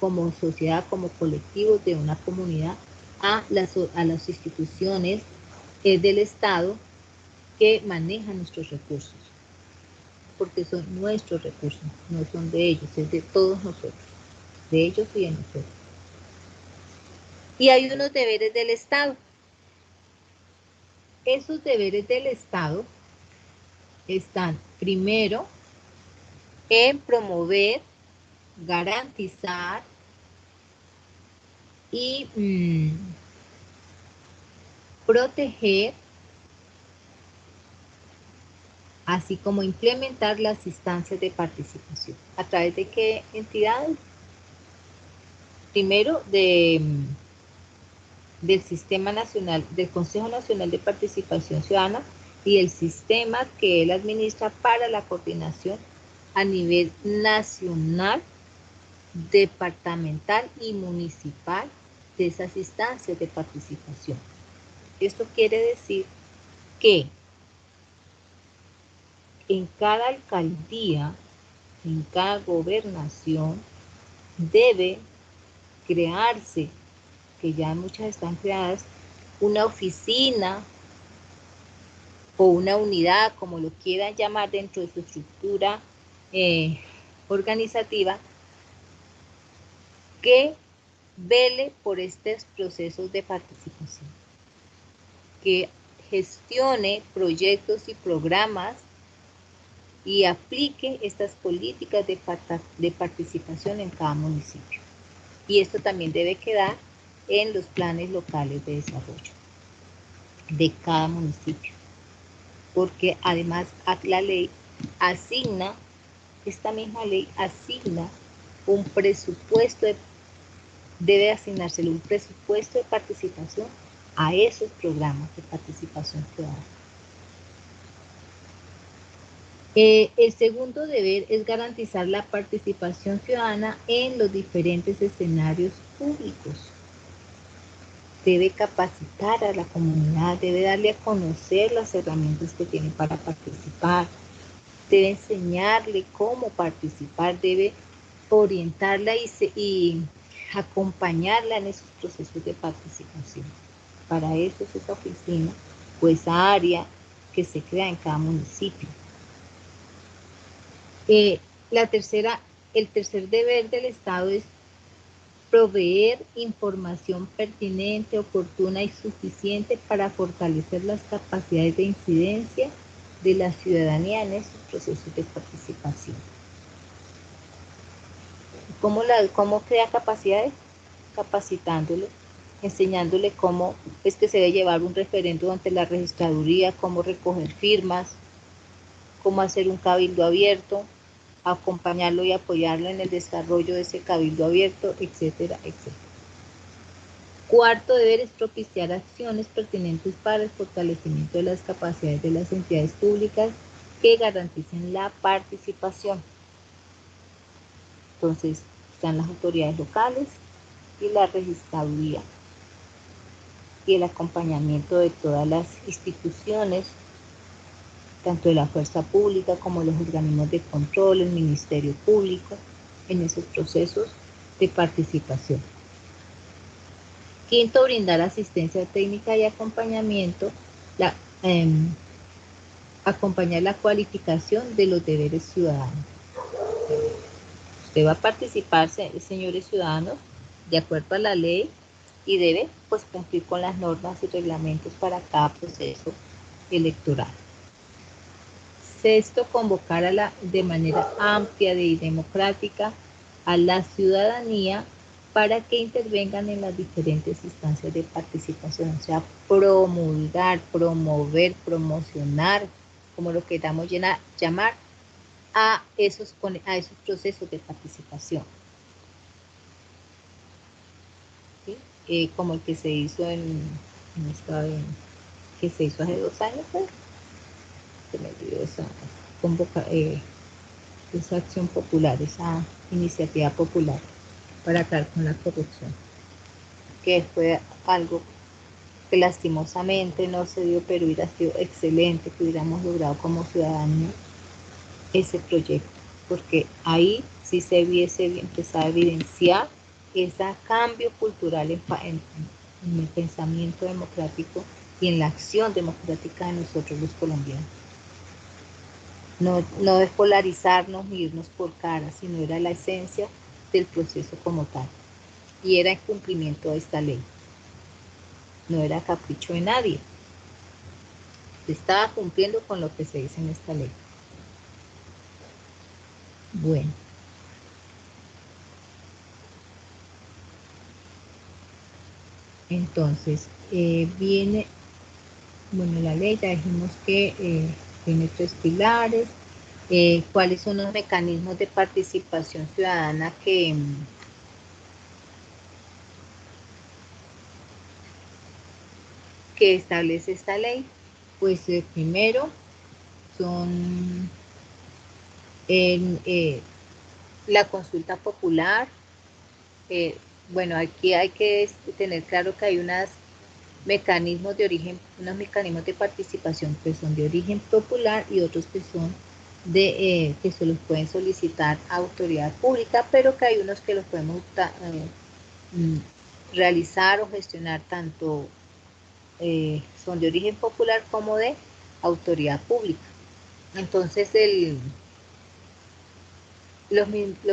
como sociedad, como colectivos de una comunidad, a las instituciones del Estado que manejan nuestros recursos, porque son nuestros recursos, no son de ellos, es de todos nosotros, de ellos y de nosotros. Y hay unos deberes del Estado. Esos deberes del Estado están primero en promover, garantizar y proteger, así como implementar las instancias de participación. ¿A través de qué entidades? Primero, del Sistema Nacional, del Consejo Nacional de Participación Ciudadana y el sistema que él administra para la coordinación a nivel nacional, departamental y municipal de esas instancias de participación. Esto quiere decir que en cada alcaldía, en cada gobernación, debe crearse, que ya muchas están creadas, una oficina o una unidad, como lo quieran llamar, dentro de su estructura organizativa, que vele por estos procesos de participación, que gestione proyectos y programas y aplique estas políticas de participación en cada municipio. Y esto también debe quedar en los planes locales de desarrollo de cada municipio, porque además la ley asigna, esta misma ley asigna un presupuesto, debe asignársele un presupuesto de participación a esos programas de participación ciudadana. El segundo deber es garantizar la participación ciudadana en los diferentes escenarios públicos. Debe capacitar a la comunidad, debe darle a conocer las herramientas que tiene para participar, debe enseñarle cómo participar, debe orientarla y acompañarla en esos procesos de participación. Para eso es esa oficina o esa área que se crea en cada municipio. El tercer deber del Estado es proveer información pertinente, oportuna y suficiente para fortalecer las capacidades de incidencia de la ciudadanía en estos procesos de participación. ¿Cómo crea capacidades? Capacitándole, enseñándole cómo es que se debe llevar un referendo ante la registraduría, cómo recoger firmas, cómo hacer un cabildo abierto, acompañarlo y apoyarlo en el desarrollo de ese cabildo abierto, etcétera, etcétera. Cuarto deber es propiciar acciones pertinentes para el fortalecimiento de las capacidades de las entidades públicas que garanticen la participación. Entonces, están las autoridades locales y la registraduría y el acompañamiento de todas las instituciones, tanto de la fuerza pública como los organismos de control, el Ministerio Público, en esos procesos de participación. Quinto, brindar asistencia técnica y acompañamiento, acompañar la cualificación de los deberes ciudadanos. Usted va a participar, señores ciudadanos, de acuerdo a la ley y debe pues cumplir con las normas y reglamentos para cada proceso electoral. Sexto, convocar de manera amplia y democrática a la ciudadanía para que intervengan en las diferentes instancias de participación, o sea, promulgar, promover, promocionar, como lo queramos llamar, a esos procesos de participación. ¿Sí? Como el que se hizo que se hizo hace 2 años, pues, se me olvidó esa acción popular, esa iniciativa popular para acabar con la corrupción, que fue algo que lastimosamente no se dio, pero hubiera sido excelente que hubiéramos logrado como ciudadanía ese proyecto, porque ahí sí se hubiese empezado a evidenciar ese cambio cultural en el pensamiento democrático y en la acción democrática de nosotros los colombianos. No es polarizarnos ni irnos por cara, sino era la esencia del proceso como tal. Y era el cumplimiento de esta ley. No era capricho de nadie. Se estaba cumpliendo con lo que se dice en esta ley. Bueno. Entonces, viene, bueno, la ley, ya dijimos que tiene 3 pilares. ¿Cuáles son los mecanismos de participación ciudadana que establece esta ley? Pues primero son la consulta popular. Bueno, aquí hay que tener claro que hay unos mecanismos de participación que son de origen popular y otros que son que se los pueden solicitar a autoridad pública, pero que hay unos que los podemos realizar o gestionar tanto son de origen popular como de autoridad pública. Entonces los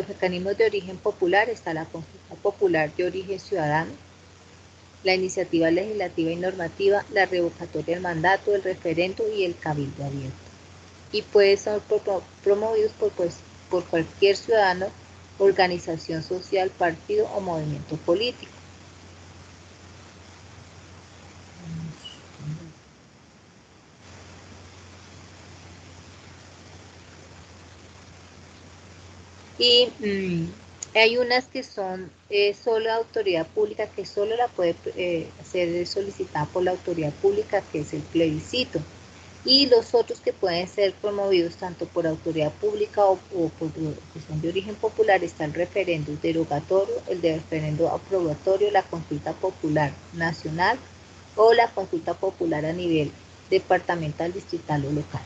mecanismos de origen popular está la consulta popular de origen ciudadano, la iniciativa legislativa y normativa, la revocatoria del mandato, el referendo y el cabildo abierto. Y puede ser promovidos por cualquier ciudadano, organización social, partido o movimiento político. Y hay unas que son solo autoridad pública, que solo la puede ser solicitada por la autoridad pública, que es el plebiscito. y los otros que pueden ser promovidos tanto por autoridad pública o por que son de origen popular está el referendo derogatorio, el de referendo aprobatorio, la consulta popular nacional o la consulta popular a nivel departamental, distrital o local.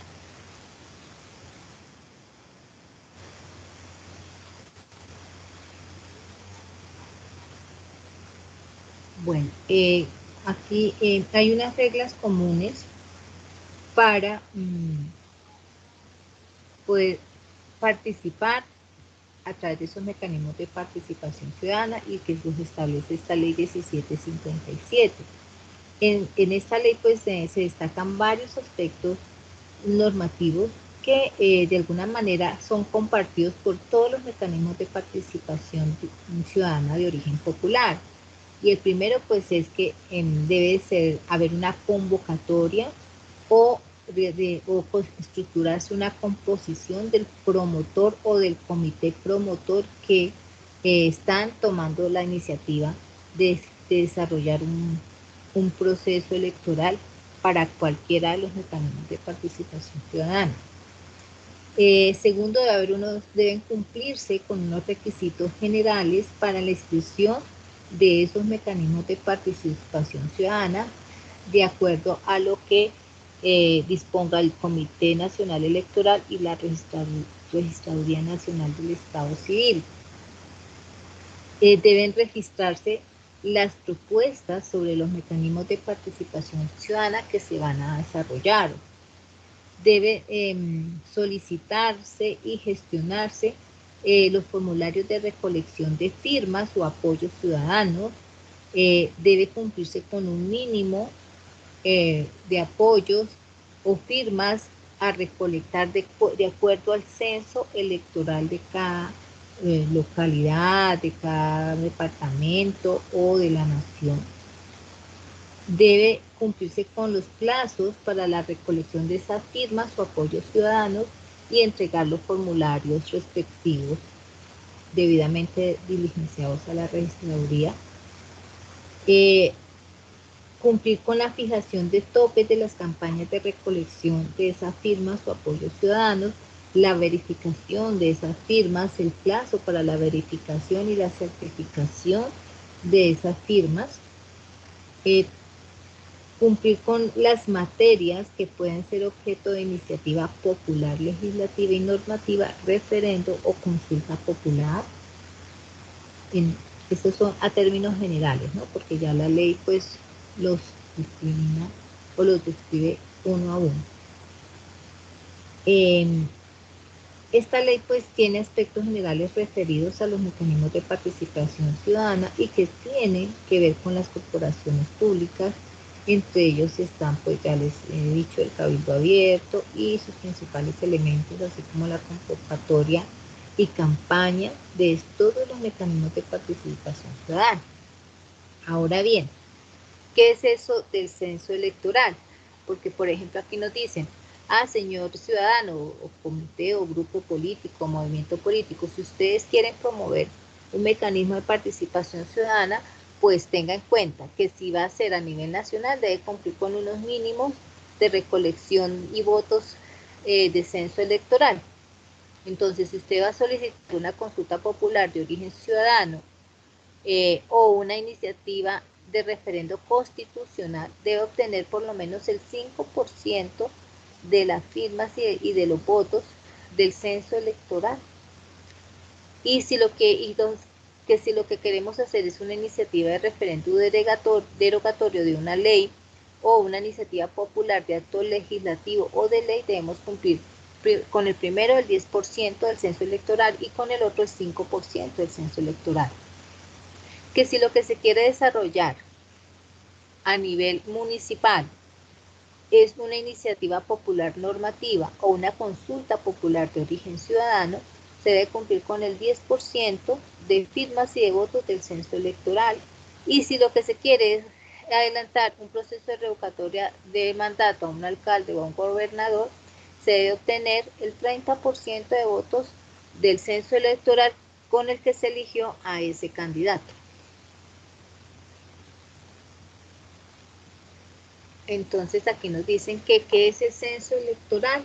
Bueno, aquí hay unas reglas comunes para poder participar a través de esos mecanismos de participación ciudadana y que los establece esta ley 1757. En esta ley pues se destacan varios aspectos normativos que de alguna manera son compartidos por todos los mecanismos de participación ciudadana de origen popular. Y el primero pues es que debe haber una convocatoria o estructurarse una composición del promotor o del comité promotor que están tomando la iniciativa de desarrollar un proceso electoral para cualquiera de los mecanismos de participación ciudadana. Segundo, deben cumplirse con unos requisitos generales para la inscripción de esos mecanismos de participación ciudadana, de acuerdo a lo que disponga el Comité Nacional Electoral y la Registraduría Nacional del Estado Civil. Deben registrarse las propuestas sobre los mecanismos de participación ciudadana que se van a desarrollar. Debe solicitarse y gestionarse los formularios de recolección de firmas o apoyos ciudadanos. Debe cumplirse con un mínimo de apoyos o firmas a recolectar de acuerdo al censo electoral de cada localidad, de cada departamento o de la nación. Debe cumplirse con los plazos para la recolección de esas firmas o apoyos ciudadanos y entregar los formularios respectivos debidamente diligenciados a la registraduría. Cumplir con la fijación de topes de las campañas de recolección de esas firmas o apoyos ciudadanos, la verificación de esas firmas, el plazo para la verificación y la certificación de esas firmas, cumplir con las materias que pueden ser objeto de iniciativa popular, legislativa y normativa, referendo o consulta popular. Estos son a términos generales, ¿no? Porque ya la ley pues los discrimina o los describe uno a uno. Esta ley pues tiene aspectos generales referidos a los mecanismos de participación ciudadana y que tienen que ver con las corporaciones públicas. Entre ellos están, pues ya les he dicho, el cabildo abierto y sus principales elementos, así como la convocatoria y campaña de todos los mecanismos de participación ciudadana. Ahora bien, ¿qué es eso del censo electoral? Porque, por ejemplo, aquí nos dicen, señor ciudadano, o comité, o grupo político, movimiento político, si ustedes quieren promover un mecanismo de participación ciudadana, pues tenga en cuenta que si va a ser a nivel nacional, debe cumplir con unos mínimos de recolección y votos de censo electoral. Entonces, si usted va a solicitar una consulta popular de origen ciudadano o una iniciativa de referendo constitucional, debe obtener por lo menos el 5% de las firmas y de los votos del censo electoral. Y si lo que queremos hacer es una iniciativa de referendo derogatorio de una ley o una iniciativa popular de acto legislativo o de ley, debemos cumplir con el primero el 10% del censo electoral y con el otro el 5% del censo electoral. Que si lo que se quiere desarrollar a nivel municipal es una iniciativa popular normativa o una consulta popular de origen ciudadano, se debe cumplir con el 10% de firmas y de votos del censo electoral. Y si lo que se quiere es adelantar un proceso de revocatoria de mandato a un alcalde o a un gobernador, se debe obtener el 30% de votos del censo electoral con el que se eligió a ese candidato. Entonces aquí nos dicen que ¿qué es el censo electoral?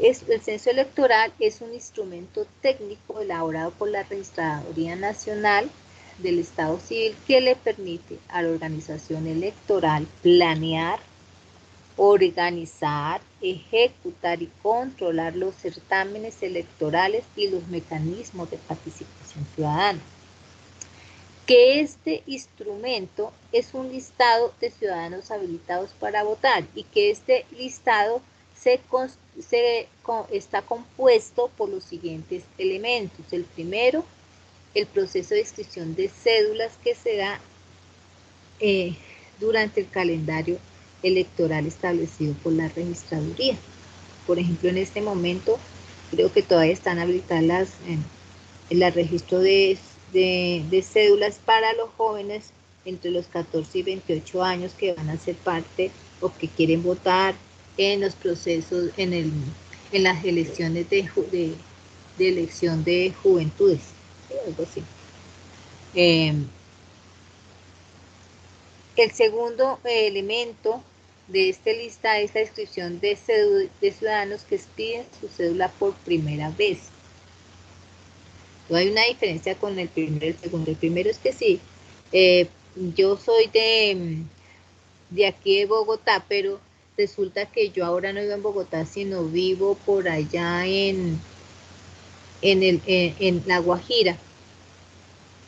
El censo electoral es un instrumento técnico elaborado por la Registraduría Nacional del Estado Civil que le permite a la organización electoral planear, organizar, ejecutar y controlar los certámenes electorales y los mecanismos de participación ciudadana. Que este instrumento es un listado de ciudadanos habilitados para votar y que este listado está compuesto por los siguientes elementos. El primero, el proceso de inscripción de cédulas que se da durante el calendario electoral establecido por la registraduría. Por ejemplo, en este momento creo que todavía están habilitadas el registro de cédulas para los jóvenes entre los 14 y 28 años que van a ser parte o que quieren votar en los procesos, en las elecciones de elección de juventudes, ¿sí? Algo así. El segundo elemento de esta lista es la inscripción de ciudadanos que expiden su cédula por primera vez. No hay una diferencia con el primero y el segundo. El primero es que sí, yo soy de aquí de Bogotá, pero resulta que yo ahora no vivo en Bogotá, sino vivo por allá en La Guajira.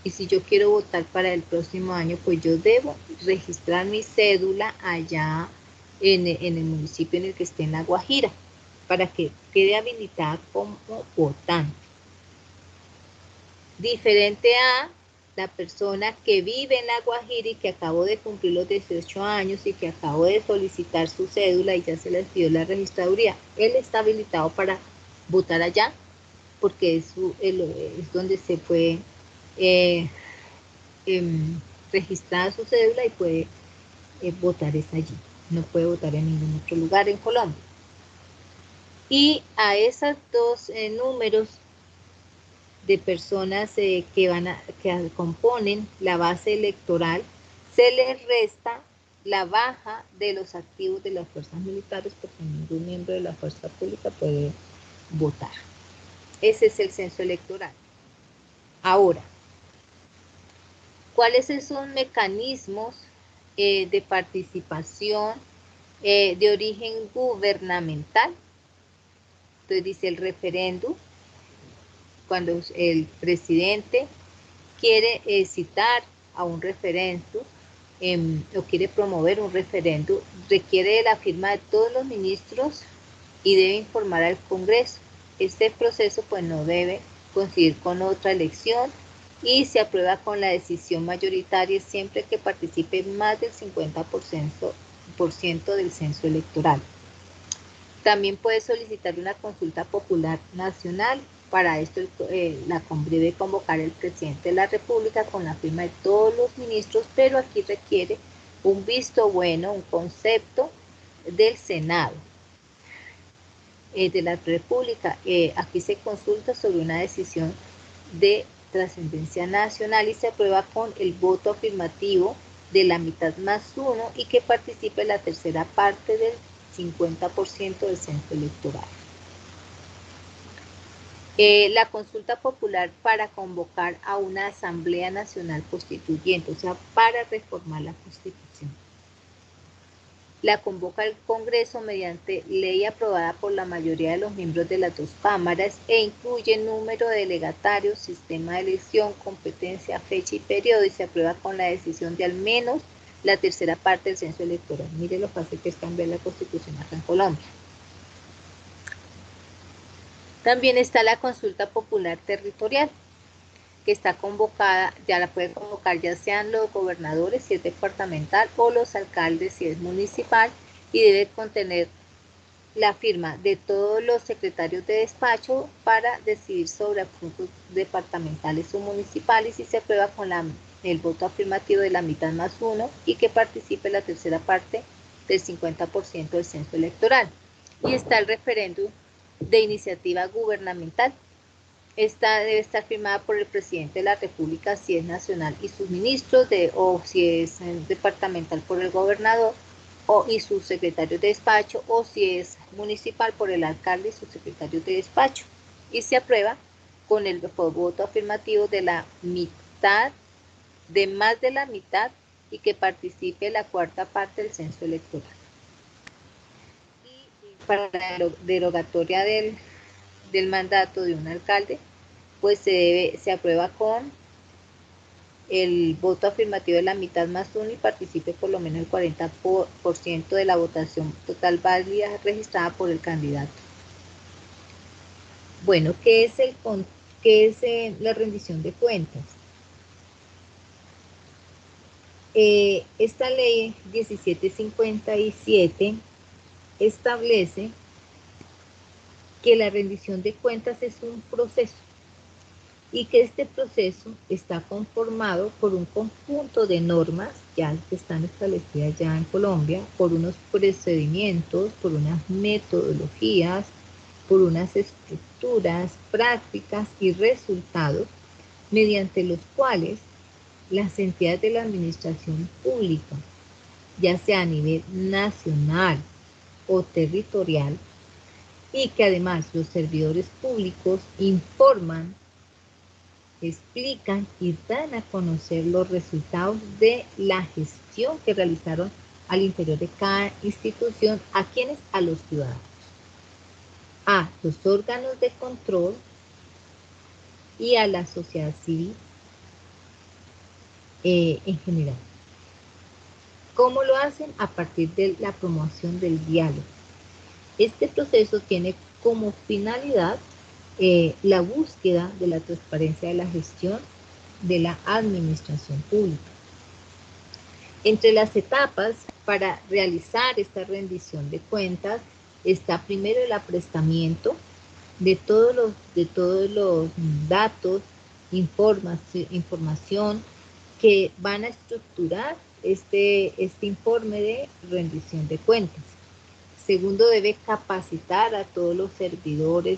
Y si yo quiero votar para el próximo año, pues yo debo registrar mi cédula allá en el municipio en el que esté en La Guajira, para que quede habilitada como votante. Diferente a la persona que vive en La Guajira y que acabó de cumplir los 18 años y que acabó de solicitar su cédula y ya se la pidió la registraduría. Él está habilitado para votar allá porque es donde se puede registrar su cédula y puede votar es allí. No puede votar en ningún otro lugar en Colombia. Y a esos dos números de personas que componen la base electoral, se les resta la baja de los activos de las fuerzas militares, porque ningún miembro de la fuerza pública puede votar. Ese es el censo electoral. Ahora, ¿cuáles son esos mecanismos de participación de origen gubernamental? Entonces dice el referéndum, cuando el presidente quiere citar a un referéndum o quiere promover un referéndum, requiere de la firma de todos los ministros y debe informar al Congreso. Este proceso pues no debe coincidir con otra elección y se aprueba con la decisión mayoritaria siempre que participe más del 50% del censo electoral. También puede solicitar una consulta popular nacional. Para esto la COM debe convocar el presidente de la República con la firma de todos los ministros, pero aquí requiere un visto bueno, un concepto del Senado de la República. Aquí se consulta sobre una decisión de trascendencia nacional y se aprueba con el voto afirmativo de la mitad más uno y que participe la tercera parte del 50% del censo electoral. La consulta popular para convocar a una Asamblea Nacional Constituyente, o sea, para reformar la Constitución. La convoca el Congreso mediante ley aprobada por la mayoría de los miembros de las dos cámaras e incluye número de delegatarios, sistema de elección, competencia, fecha y periodo y se aprueba con la decisión de al menos la tercera parte del censo electoral. Mire lo fácil que es cambiar la Constitución acá en Colombia. También está la consulta popular territorial, que está convocada, ya la pueden convocar ya sean los gobernadores si es departamental o los alcaldes si es municipal y debe contener la firma de todos los secretarios de despacho para decidir sobre asuntos departamentales o municipales y se aprueba con el voto afirmativo de la mitad más uno y que participe la tercera parte del 50% del censo electoral. Y está el referéndum de iniciativa gubernamental, Esta debe estar firmada por el presidente de la República si es nacional y sus ministros, o si es departamental por el gobernador y sus secretarios de despacho, o si es municipal por el alcalde y sus secretarios de despacho. Y se aprueba con el voto afirmativo de la mitad, de más de la mitad, y que participe la cuarta parte del censo electoral. Y para la derogatoria del mandato de un alcalde, pues se aprueba con el voto afirmativo de la mitad más uno y participe por lo menos el 40% de la votación total válida registrada por el candidato. Bueno, ¿qué es la rendición de cuentas? Esta ley 1757 establece que la rendición de cuentas es un proceso y que este proceso está conformado por un conjunto de normas ya que están establecidas ya en Colombia, por unos procedimientos, por unas metodologías, por unas estructuras, prácticas y resultados mediante los cuales las entidades de la administración pública, ya sea a nivel nacional o territorial, y que además los servidores públicos informan, explican y dan a conocer los resultados de la gestión que realizaron al interior de cada institución. ¿A quiénes? A los ciudadanos, a los órganos de control y a la sociedad civil en general. ¿Cómo lo hacen? A partir de la promoción del diálogo. Este proceso tiene como finalidad la búsqueda de la transparencia de la gestión de la administración pública. Entre las etapas para realizar esta rendición de cuentas está primero el aprestamiento de todos los datos, información que van a estructurar este informe de rendición de cuentas. Segundo, debe capacitar a todos los servidores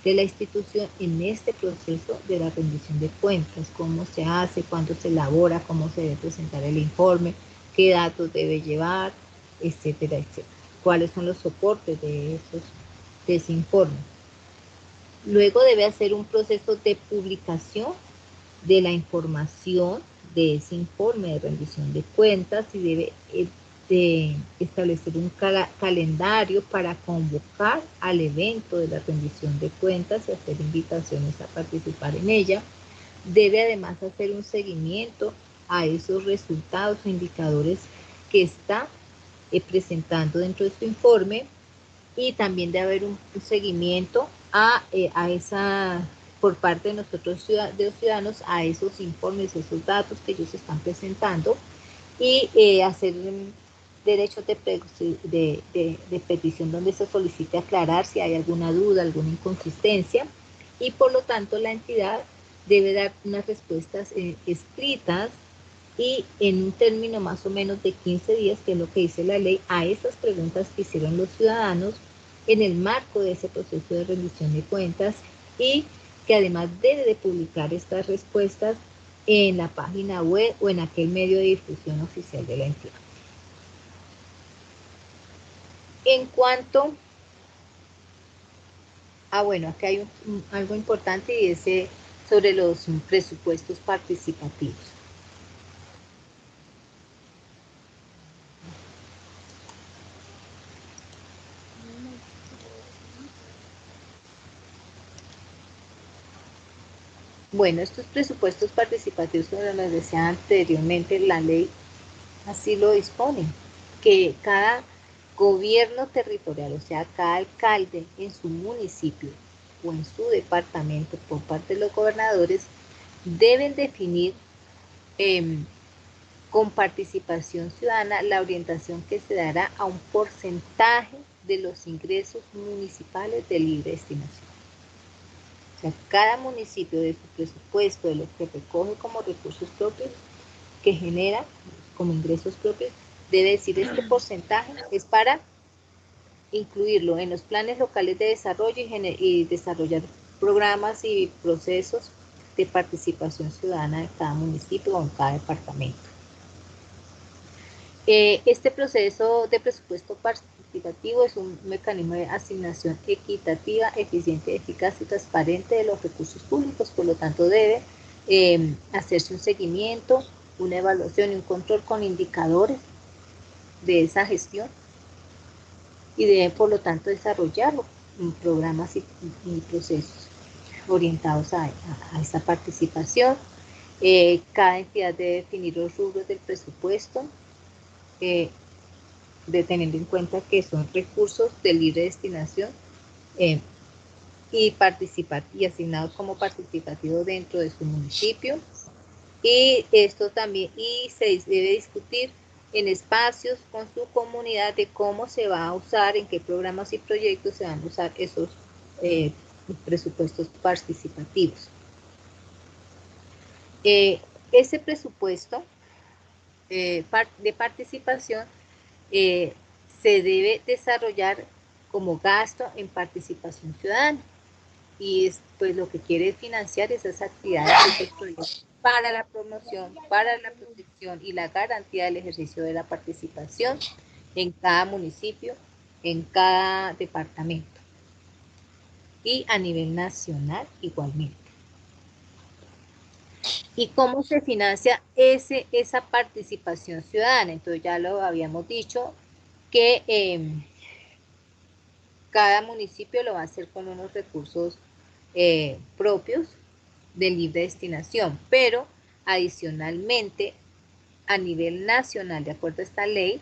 de la institución en este proceso de la rendición de cuentas, cómo se hace, cuándo se elabora, cómo se debe presentar el informe, qué datos debe llevar, etcétera, etcétera. Cuáles son los soportes de ese informe. Luego debe hacer un proceso de publicación de la información de ese informe de rendición de cuentas y debe de establecer un calendario para convocar al evento de la rendición de cuentas y hacer invitaciones a participar en ella. Debe además hacer un seguimiento a esos resultados o indicadores que está presentando dentro de su informe, y también debe haber un seguimiento por parte de nosotros, de los ciudadanos, a esos informes, esos datos que ellos están presentando, y hacer derechos de petición donde se solicite aclarar si hay alguna duda, alguna inconsistencia, y por lo tanto la entidad debe dar unas respuestas escritas y en un término más o menos de 15 días, que es lo que dice la ley, a esas preguntas que hicieron los ciudadanos en el marco de ese proceso de rendición de cuentas, y que además debe de publicar estas respuestas en la página web o en aquel medio de difusión oficial de la entidad. En cuanto bueno, acá hay algo importante, y es sobre los presupuestos participativos. Bueno, estos presupuestos participativos, como les decía anteriormente, la ley así lo dispone, que cada gobierno territorial, o sea, cada alcalde en su municipio o en su departamento, por parte de los gobernadores, deben definir con participación ciudadana la orientación que se dará a un porcentaje de los ingresos municipales de libre estimación. O sea, cada municipio de su presupuesto, de lo que recoge como recursos propios, que genera como ingresos propios, debe decir este porcentaje es para incluirlo en los planes locales de desarrollo y desarrollar programas y procesos de participación ciudadana en cada municipio o en cada departamento. Este proceso de presupuesto participativo es un mecanismo de asignación equitativa, eficiente, eficaz y transparente de los recursos públicos, por lo tanto debe hacerse un seguimiento, una evaluación y un control con indicadores de esa gestión y debe por lo tanto desarrollar programas y procesos orientados a esa participación. Cada entidad debe definir los rubros del presupuesto, de teniendo en cuenta que son recursos de libre destinación y asignados como participativos dentro de su municipio. Y esto también, y se debe discutir en espacios con su comunidad de cómo se va a usar, en qué programas y proyectos se van a usar esos presupuestos participativos. Ese presupuesto de participación se debe desarrollar como gasto en participación ciudadana y pues lo que quiere financiar esas actividades y esos proyectos para la promoción, para la protección y la garantía del ejercicio de la participación en cada municipio, en cada departamento y a nivel nacional igualmente. ¿Y cómo se financia esa participación ciudadana? Entonces ya lo habíamos dicho que cada municipio lo va a hacer con unos recursos propios de libre destinación, pero adicionalmente a nivel nacional, de acuerdo a esta ley,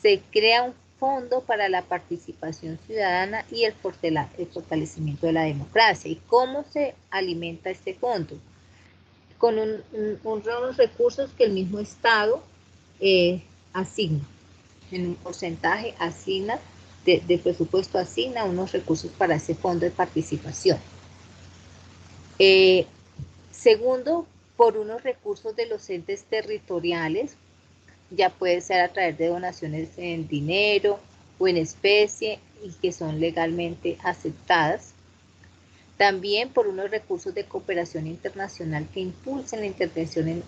se crea un fondo para la participación ciudadana y el fortalecimiento de la democracia. ¿Y cómo se alimenta este fondo? Con unos recursos que el mismo Estado asigna, en un porcentaje asigna, de presupuesto asigna unos recursos para ese fondo de participación. Segundo, por unos recursos de los entes territoriales, ya puede ser a través de donaciones en dinero o en especie y que son legalmente aceptadas. También por unos recursos de cooperación internacional que impulsen la intervención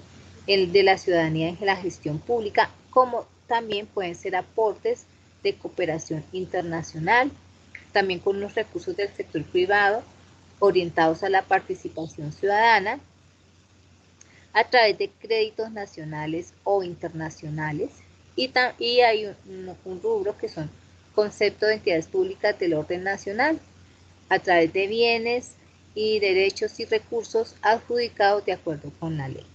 de la ciudadanía en la gestión pública, como también pueden ser aportes de cooperación internacional, también con unos recursos del sector privado orientados a la participación ciudadana, a través de créditos nacionales o internacionales, y hay un rubro que son conceptos de entidades públicas del orden nacional, a través de bienes y derechos y recursos adjudicados de acuerdo con la ley.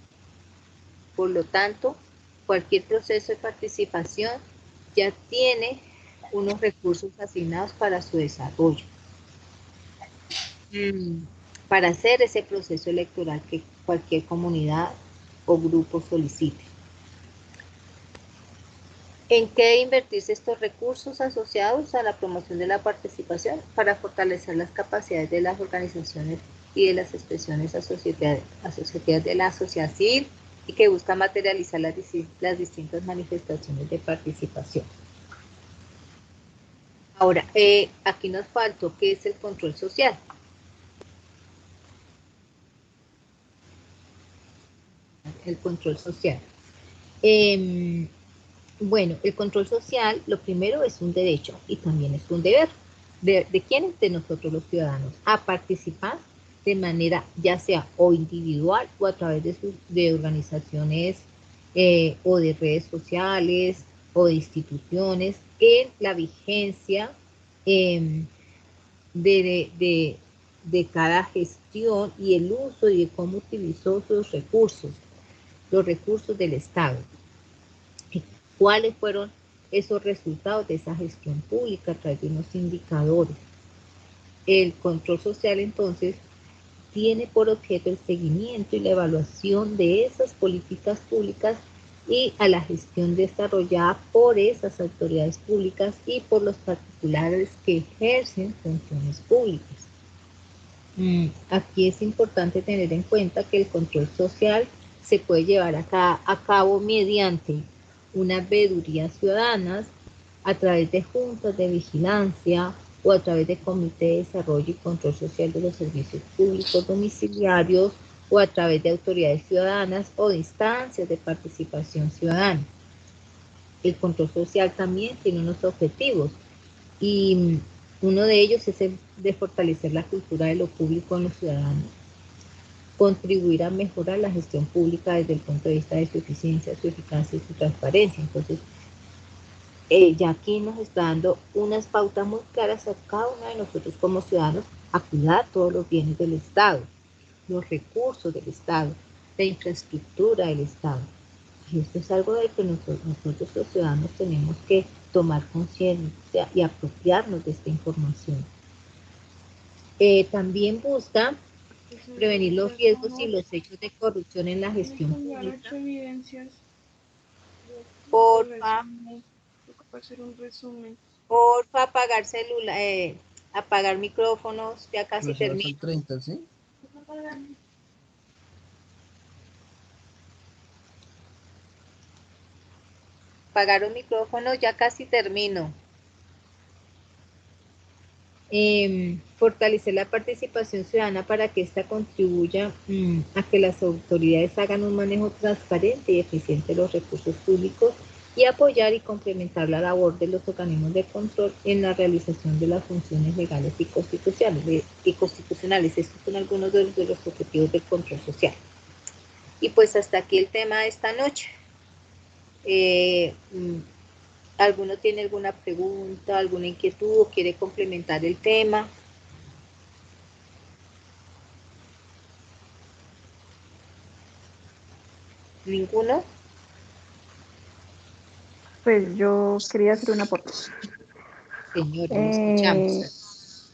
Por lo tanto, cualquier proceso de participación ya tiene unos recursos asignados para su desarrollo, para hacer ese proceso electoral que cualquier comunidad o grupo solicite. ¿En qué deben invertirse estos recursos asociados a la promoción de la participación? Para fortalecer las capacidades de las organizaciones y de las expresiones asociativas de la sociedad civil y que busca materializar las distintas manifestaciones de participación. Ahora, aquí nos faltó qué es el control social. El control social. Bueno, el control social, lo primero es un derecho y también es un deber. ¿De quiénes? De nosotros los ciudadanos, a participar de manera ya sea o individual o a través de organizaciones o de redes sociales o de instituciones en la vigencia de cada gestión y el uso y de cómo utilizó los recursos del Estado. ¿Cuáles fueron esos resultados de esa gestión pública a través de unos indicadores? El control social, entonces, tiene por objeto el seguimiento y la evaluación de esas políticas públicas y a la gestión desarrollada por esas autoridades públicas y por los particulares que ejercen funciones públicas. Aquí es importante tener en cuenta que el control social se puede llevar a cabo mediante unas veedurías ciudadanas, a través de juntas de vigilancia o a través de Comité de Desarrollo y Control Social de los Servicios Públicos Domiciliarios, o a través de autoridades ciudadanas o de instancias de participación ciudadana. El control social también tiene unos objetivos, y uno de ellos es el de fortalecer la cultura de lo público en los ciudadanos, contribuir a mejorar la gestión pública desde el punto de vista de su eficiencia, su eficacia y su transparencia. Entonces, ya aquí nos está dando unas pautas muy claras a cada uno de nosotros como ciudadanos a cuidar todos los bienes del Estado, los recursos del Estado, la infraestructura del Estado. Y esto es algo de que nosotros los ciudadanos tenemos que tomar conciencia y apropiarnos de esta información. También busca prevenir los riesgos y los hechos de corrupción en la gestión pública. Porfa, apagar micrófonos, ya casi termino. 30, ¿sí? Apagar un micrófono, ya casi termino. Fortalecer la participación ciudadana para que ésta contribuya a que las autoridades hagan un manejo transparente y eficiente de los recursos públicos, y apoyar y complementar la labor de los organismos de control en la realización de las funciones legales y constitucionales. Estos son algunos de los objetivos del control social. Y pues hasta aquí el tema de esta noche. ¿Alguno tiene alguna pregunta, alguna inquietud o quiere complementar el tema? ¿Ninguno? Pues yo quería hacer una aporte. Señora, lo escuchamos.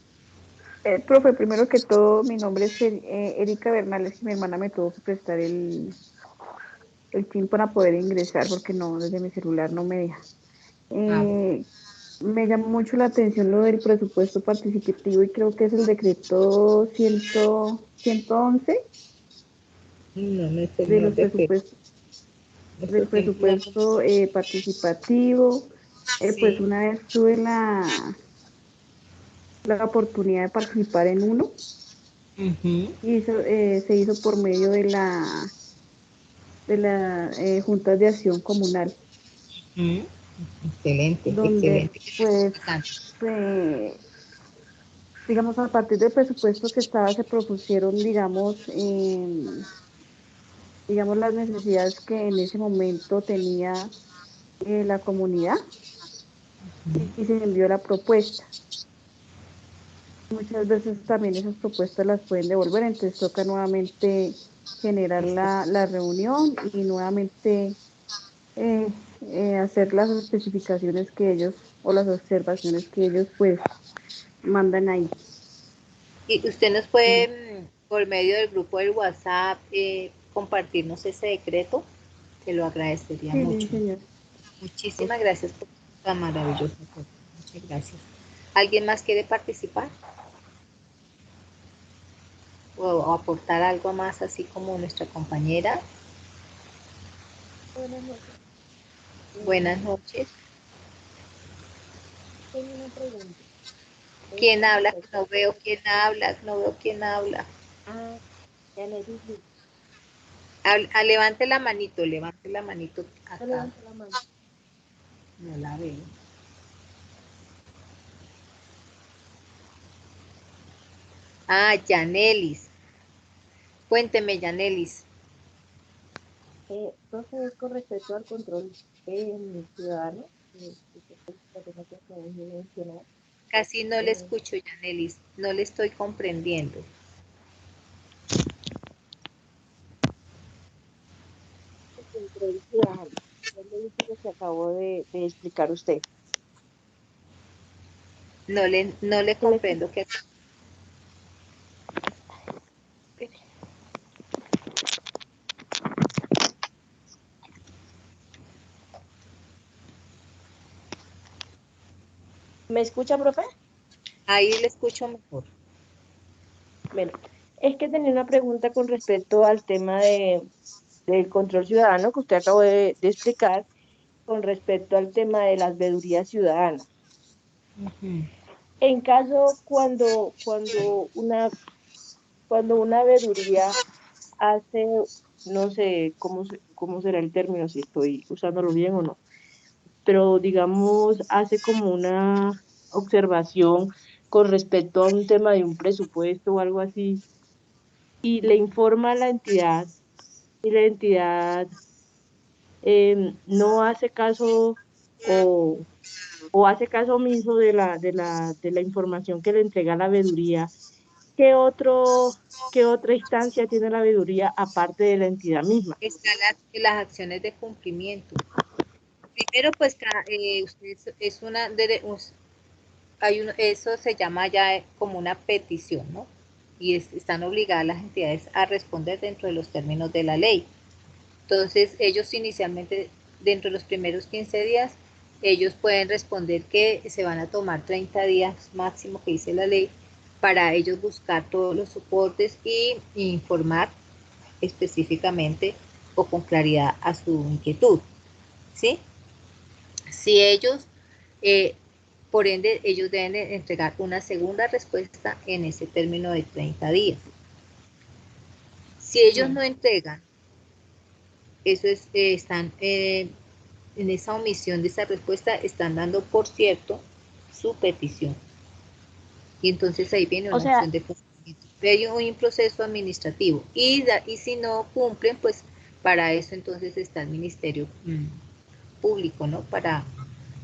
Profe, primero que todo, mi nombre es Erika Bernales, y mi hermana me tuvo que prestar el PIN para poder ingresar, porque no, desde mi celular no me deja. Me llamó mucho la atención lo del presupuesto participativo, y creo que es el decreto 111 de los presupuestos, del presupuesto participativo. Pues una vez tuve la oportunidad de participar en uno, y se hizo por medio de la Junta de Acción Comunal. Excelente, donde, excelente. Pues, digamos, a partir del presupuesto que estaba, se propusieron, digamos, las necesidades que en ese momento tenía la comunidad, y se envió la propuesta. Muchas veces también esas propuestas las pueden devolver, entonces toca nuevamente generar la reunión y nuevamente hacer las especificaciones que ellos, o las observaciones que ellos pues mandan ahí. ¿Y usted nos puede, por medio del grupo del WhatsApp, compartirnos ese decreto? Te lo agradecería mucho. Sí, señor. Muchísimas gracias por tan maravilloso. Muchas gracias. ¿Alguien más quiere participar? ¿O aportar algo más, así como nuestra compañera? Buenas noches. Buenas noches. Tengo una pregunta. ¿Quién habla? No veo quién habla, no veo quién habla. Ya le dije. Levante la manito acá. Levante la mano. No la veo. Yanelis. Cuénteme, Yanelis. Profe, es con respecto al control ciudadano, Casi no le escucho, Yanelis. No le estoy comprendiendo. el control ciudadano. Es lo que acabó de explicar usted. No le comprendo. ¿Qué? ¿Me escucha, profe? Ahí le escucho mejor. Bueno, es que tenía una pregunta con respecto al tema del control ciudadano que usted acabó de explicar, con respecto al tema de las veedurías ciudadanas. En caso cuando una veeduría hace, no sé cómo será el término, si estoy usándolo bien o no, pero digamos, hace como una observación con respecto a un tema de un presupuesto o algo así, y le informa a la entidad, y la entidad no hace caso o, o hace caso omiso de la información que le entrega la veeduría. ¿Qué otra instancia tiene la veeduría aparte de la entidad misma? Están las acciones de cumplimiento. Primero, pues, usted es eso se llama ya como una petición, ¿no? Y están obligadas las entidades a responder dentro de los términos de la ley. Entonces, ellos inicialmente, dentro de los primeros 15 días, ellos pueden responder que se van a tomar 30 días máximo que dice la ley para ellos buscar todos los soportes y informar específicamente o con claridad a su inquietud, ¿sí? Si ellos, por ende, ellos deben entregar una segunda respuesta en ese término de 30 días. Si ellos no entregan, eso es, están en esa omisión de esa respuesta, están dando por cierto su petición. Y entonces ahí viene una acción de cumplimiento. Hay un proceso administrativo. Y si no cumplen, pues para eso entonces está el Ministerio Público, ¿no? Para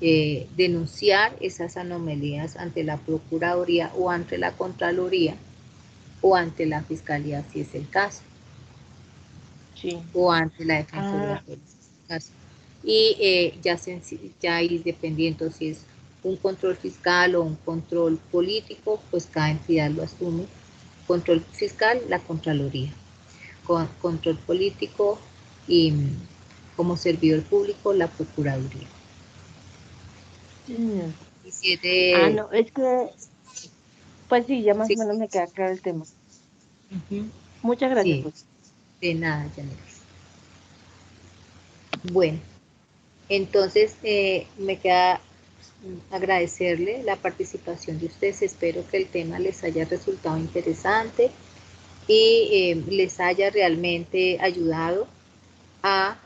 denunciar esas anomalías ante la Procuraduría o ante la Contraloría o ante la Fiscalía, si es el caso. Sí. O ante la Defensoría Pública. Y ya es dependiendo si es un control fiscal o un control político, pues cada entidad lo asume. Control fiscal, la Contraloría. Control político y como servidor público, la Procuraduría. Y si es de... no, es que, pues sí, ya más Sí. o menos me queda claro el tema. Uh-huh. Muchas gracias, Sí, pues. de nada, Yanelis. Bueno, entonces me queda agradecerle la participación de ustedes. Espero que el tema les haya resultado interesante y les haya realmente ayudado a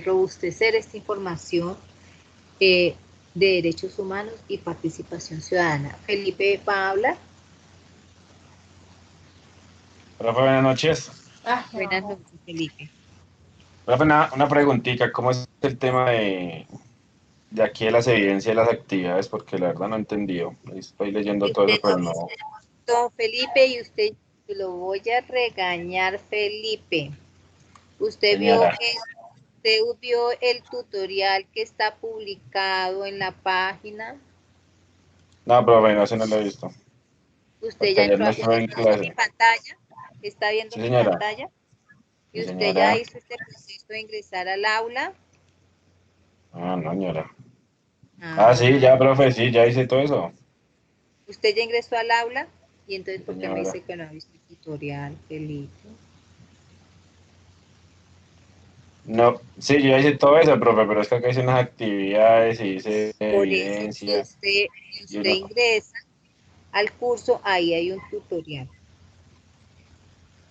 robustecer esta información de derechos humanos y participación ciudadana. Felipe va a hablar. Profe, buenas noches. Buenas noches, Felipe. Profe, una preguntita, ¿cómo es el tema de aquí de las evidencias de las actividades? Porque la verdad no he entendido. Estoy leyendo todo eso, pero no. Don Felipe, y usted lo voy a regañar, Felipe. Usted Señora. vio el tutorial que está publicado en la página. No, profe, no, ese no lo he visto. Usted Porque ya ayer entró, no está estuve en viendo mi clase. pantalla. Está viendo Sí, mi señora. pantalla. Y Sí, usted ya señora. hizo este proceso de ingresar al aula. Ah, no, señora. Sí, Ah, ya, profe, sí, ya hice todo eso. usted ya ingresó al aula. Y entonces, Sí, ¿por qué me señora. dice que no ha visto el tutorial, Felipe? No, sí, yo ya hice todo eso, profe, pero es que acá hice unas actividades y hice Por eso, evidencia. si Y usted uno, ingresa al curso, ahí hay un tutorial.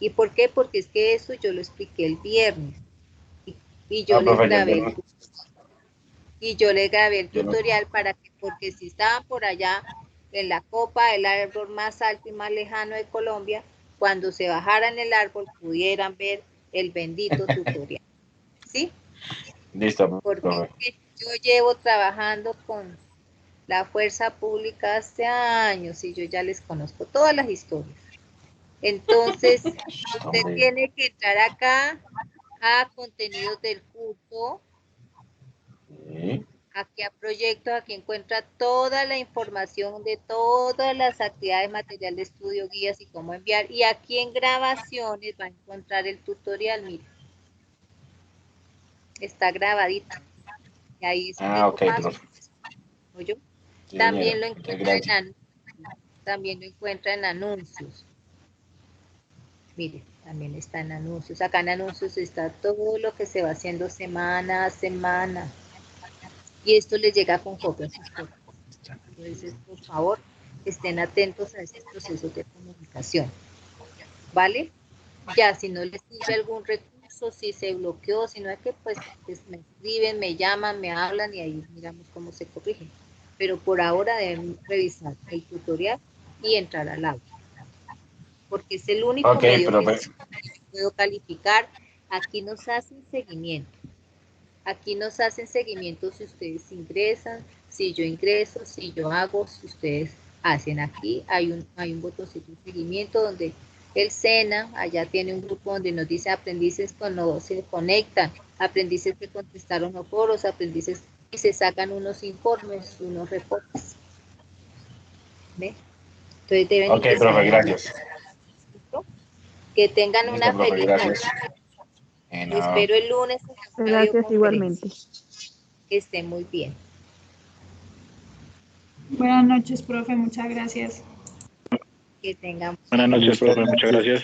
¿Y por qué? Porque es que eso yo lo expliqué el viernes. Y yo les profe, grabé el yo no. tutorial porque si estaban por allá en la copa del árbol más alto y más lejano de Colombia, cuando se bajaran el árbol pudieran ver el bendito tutorial. ¿Sí? Listo, Porque profe. yo llevo trabajando con la fuerza pública hace años y yo ya les conozco todas las historias. Entonces, usted Hombre. tiene que entrar acá a contenidos del curso, Sí. aquí a proyectos, aquí encuentra toda la información de todas las actividades, material de estudio, guías y cómo enviar. Y aquí en grabaciones va a encontrar el tutorial, mire. Está grabadito. Y ahí explico Ok, paso profe. a paso. ¿Oyó? Sí, señora. También lo Muchas encuentra gracias. también lo encuentra en anuncios. Mire, también está en anuncios. Acá en anuncios está todo lo que se va haciendo semana a semana. Y esto les llega con copias a ustedes. Entonces, por favor, estén atentos a estos procesos de comunicación, ¿vale? Ya, si no les sirve algún recurso, si se bloqueó, si no es que, pues me escriben, me llaman, me hablan y ahí miramos cómo se corrige. Pero por ahora deben revisar el tutorial y entrar al aula, porque es el único Ok, medio que profe. puedo calificar. Aquí nos hacen seguimiento. Aquí nos hacen seguimiento si ustedes ingresan, si yo ingreso, si yo hago, si ustedes hacen. Aquí hay un botoncito de seguimiento donde el SENA, allá tiene un grupo donde nos dice aprendices cuando se conectan, aprendices que contestaron los foros, aprendices y se sacan unos informes, unos reportes. ¿Ve? Entonces deben Ok, ingresar profe, al aula. gracias. ¿Listo? Que tengan Listo, una profe, feliz gracias. noche. Bueno, Espero el lunes en la Gracias videoconferencia. igualmente. Que estén muy bien. Buenas noches, profe, muchas gracias. Que tengan Buenas noches, profe. Muchas gracias.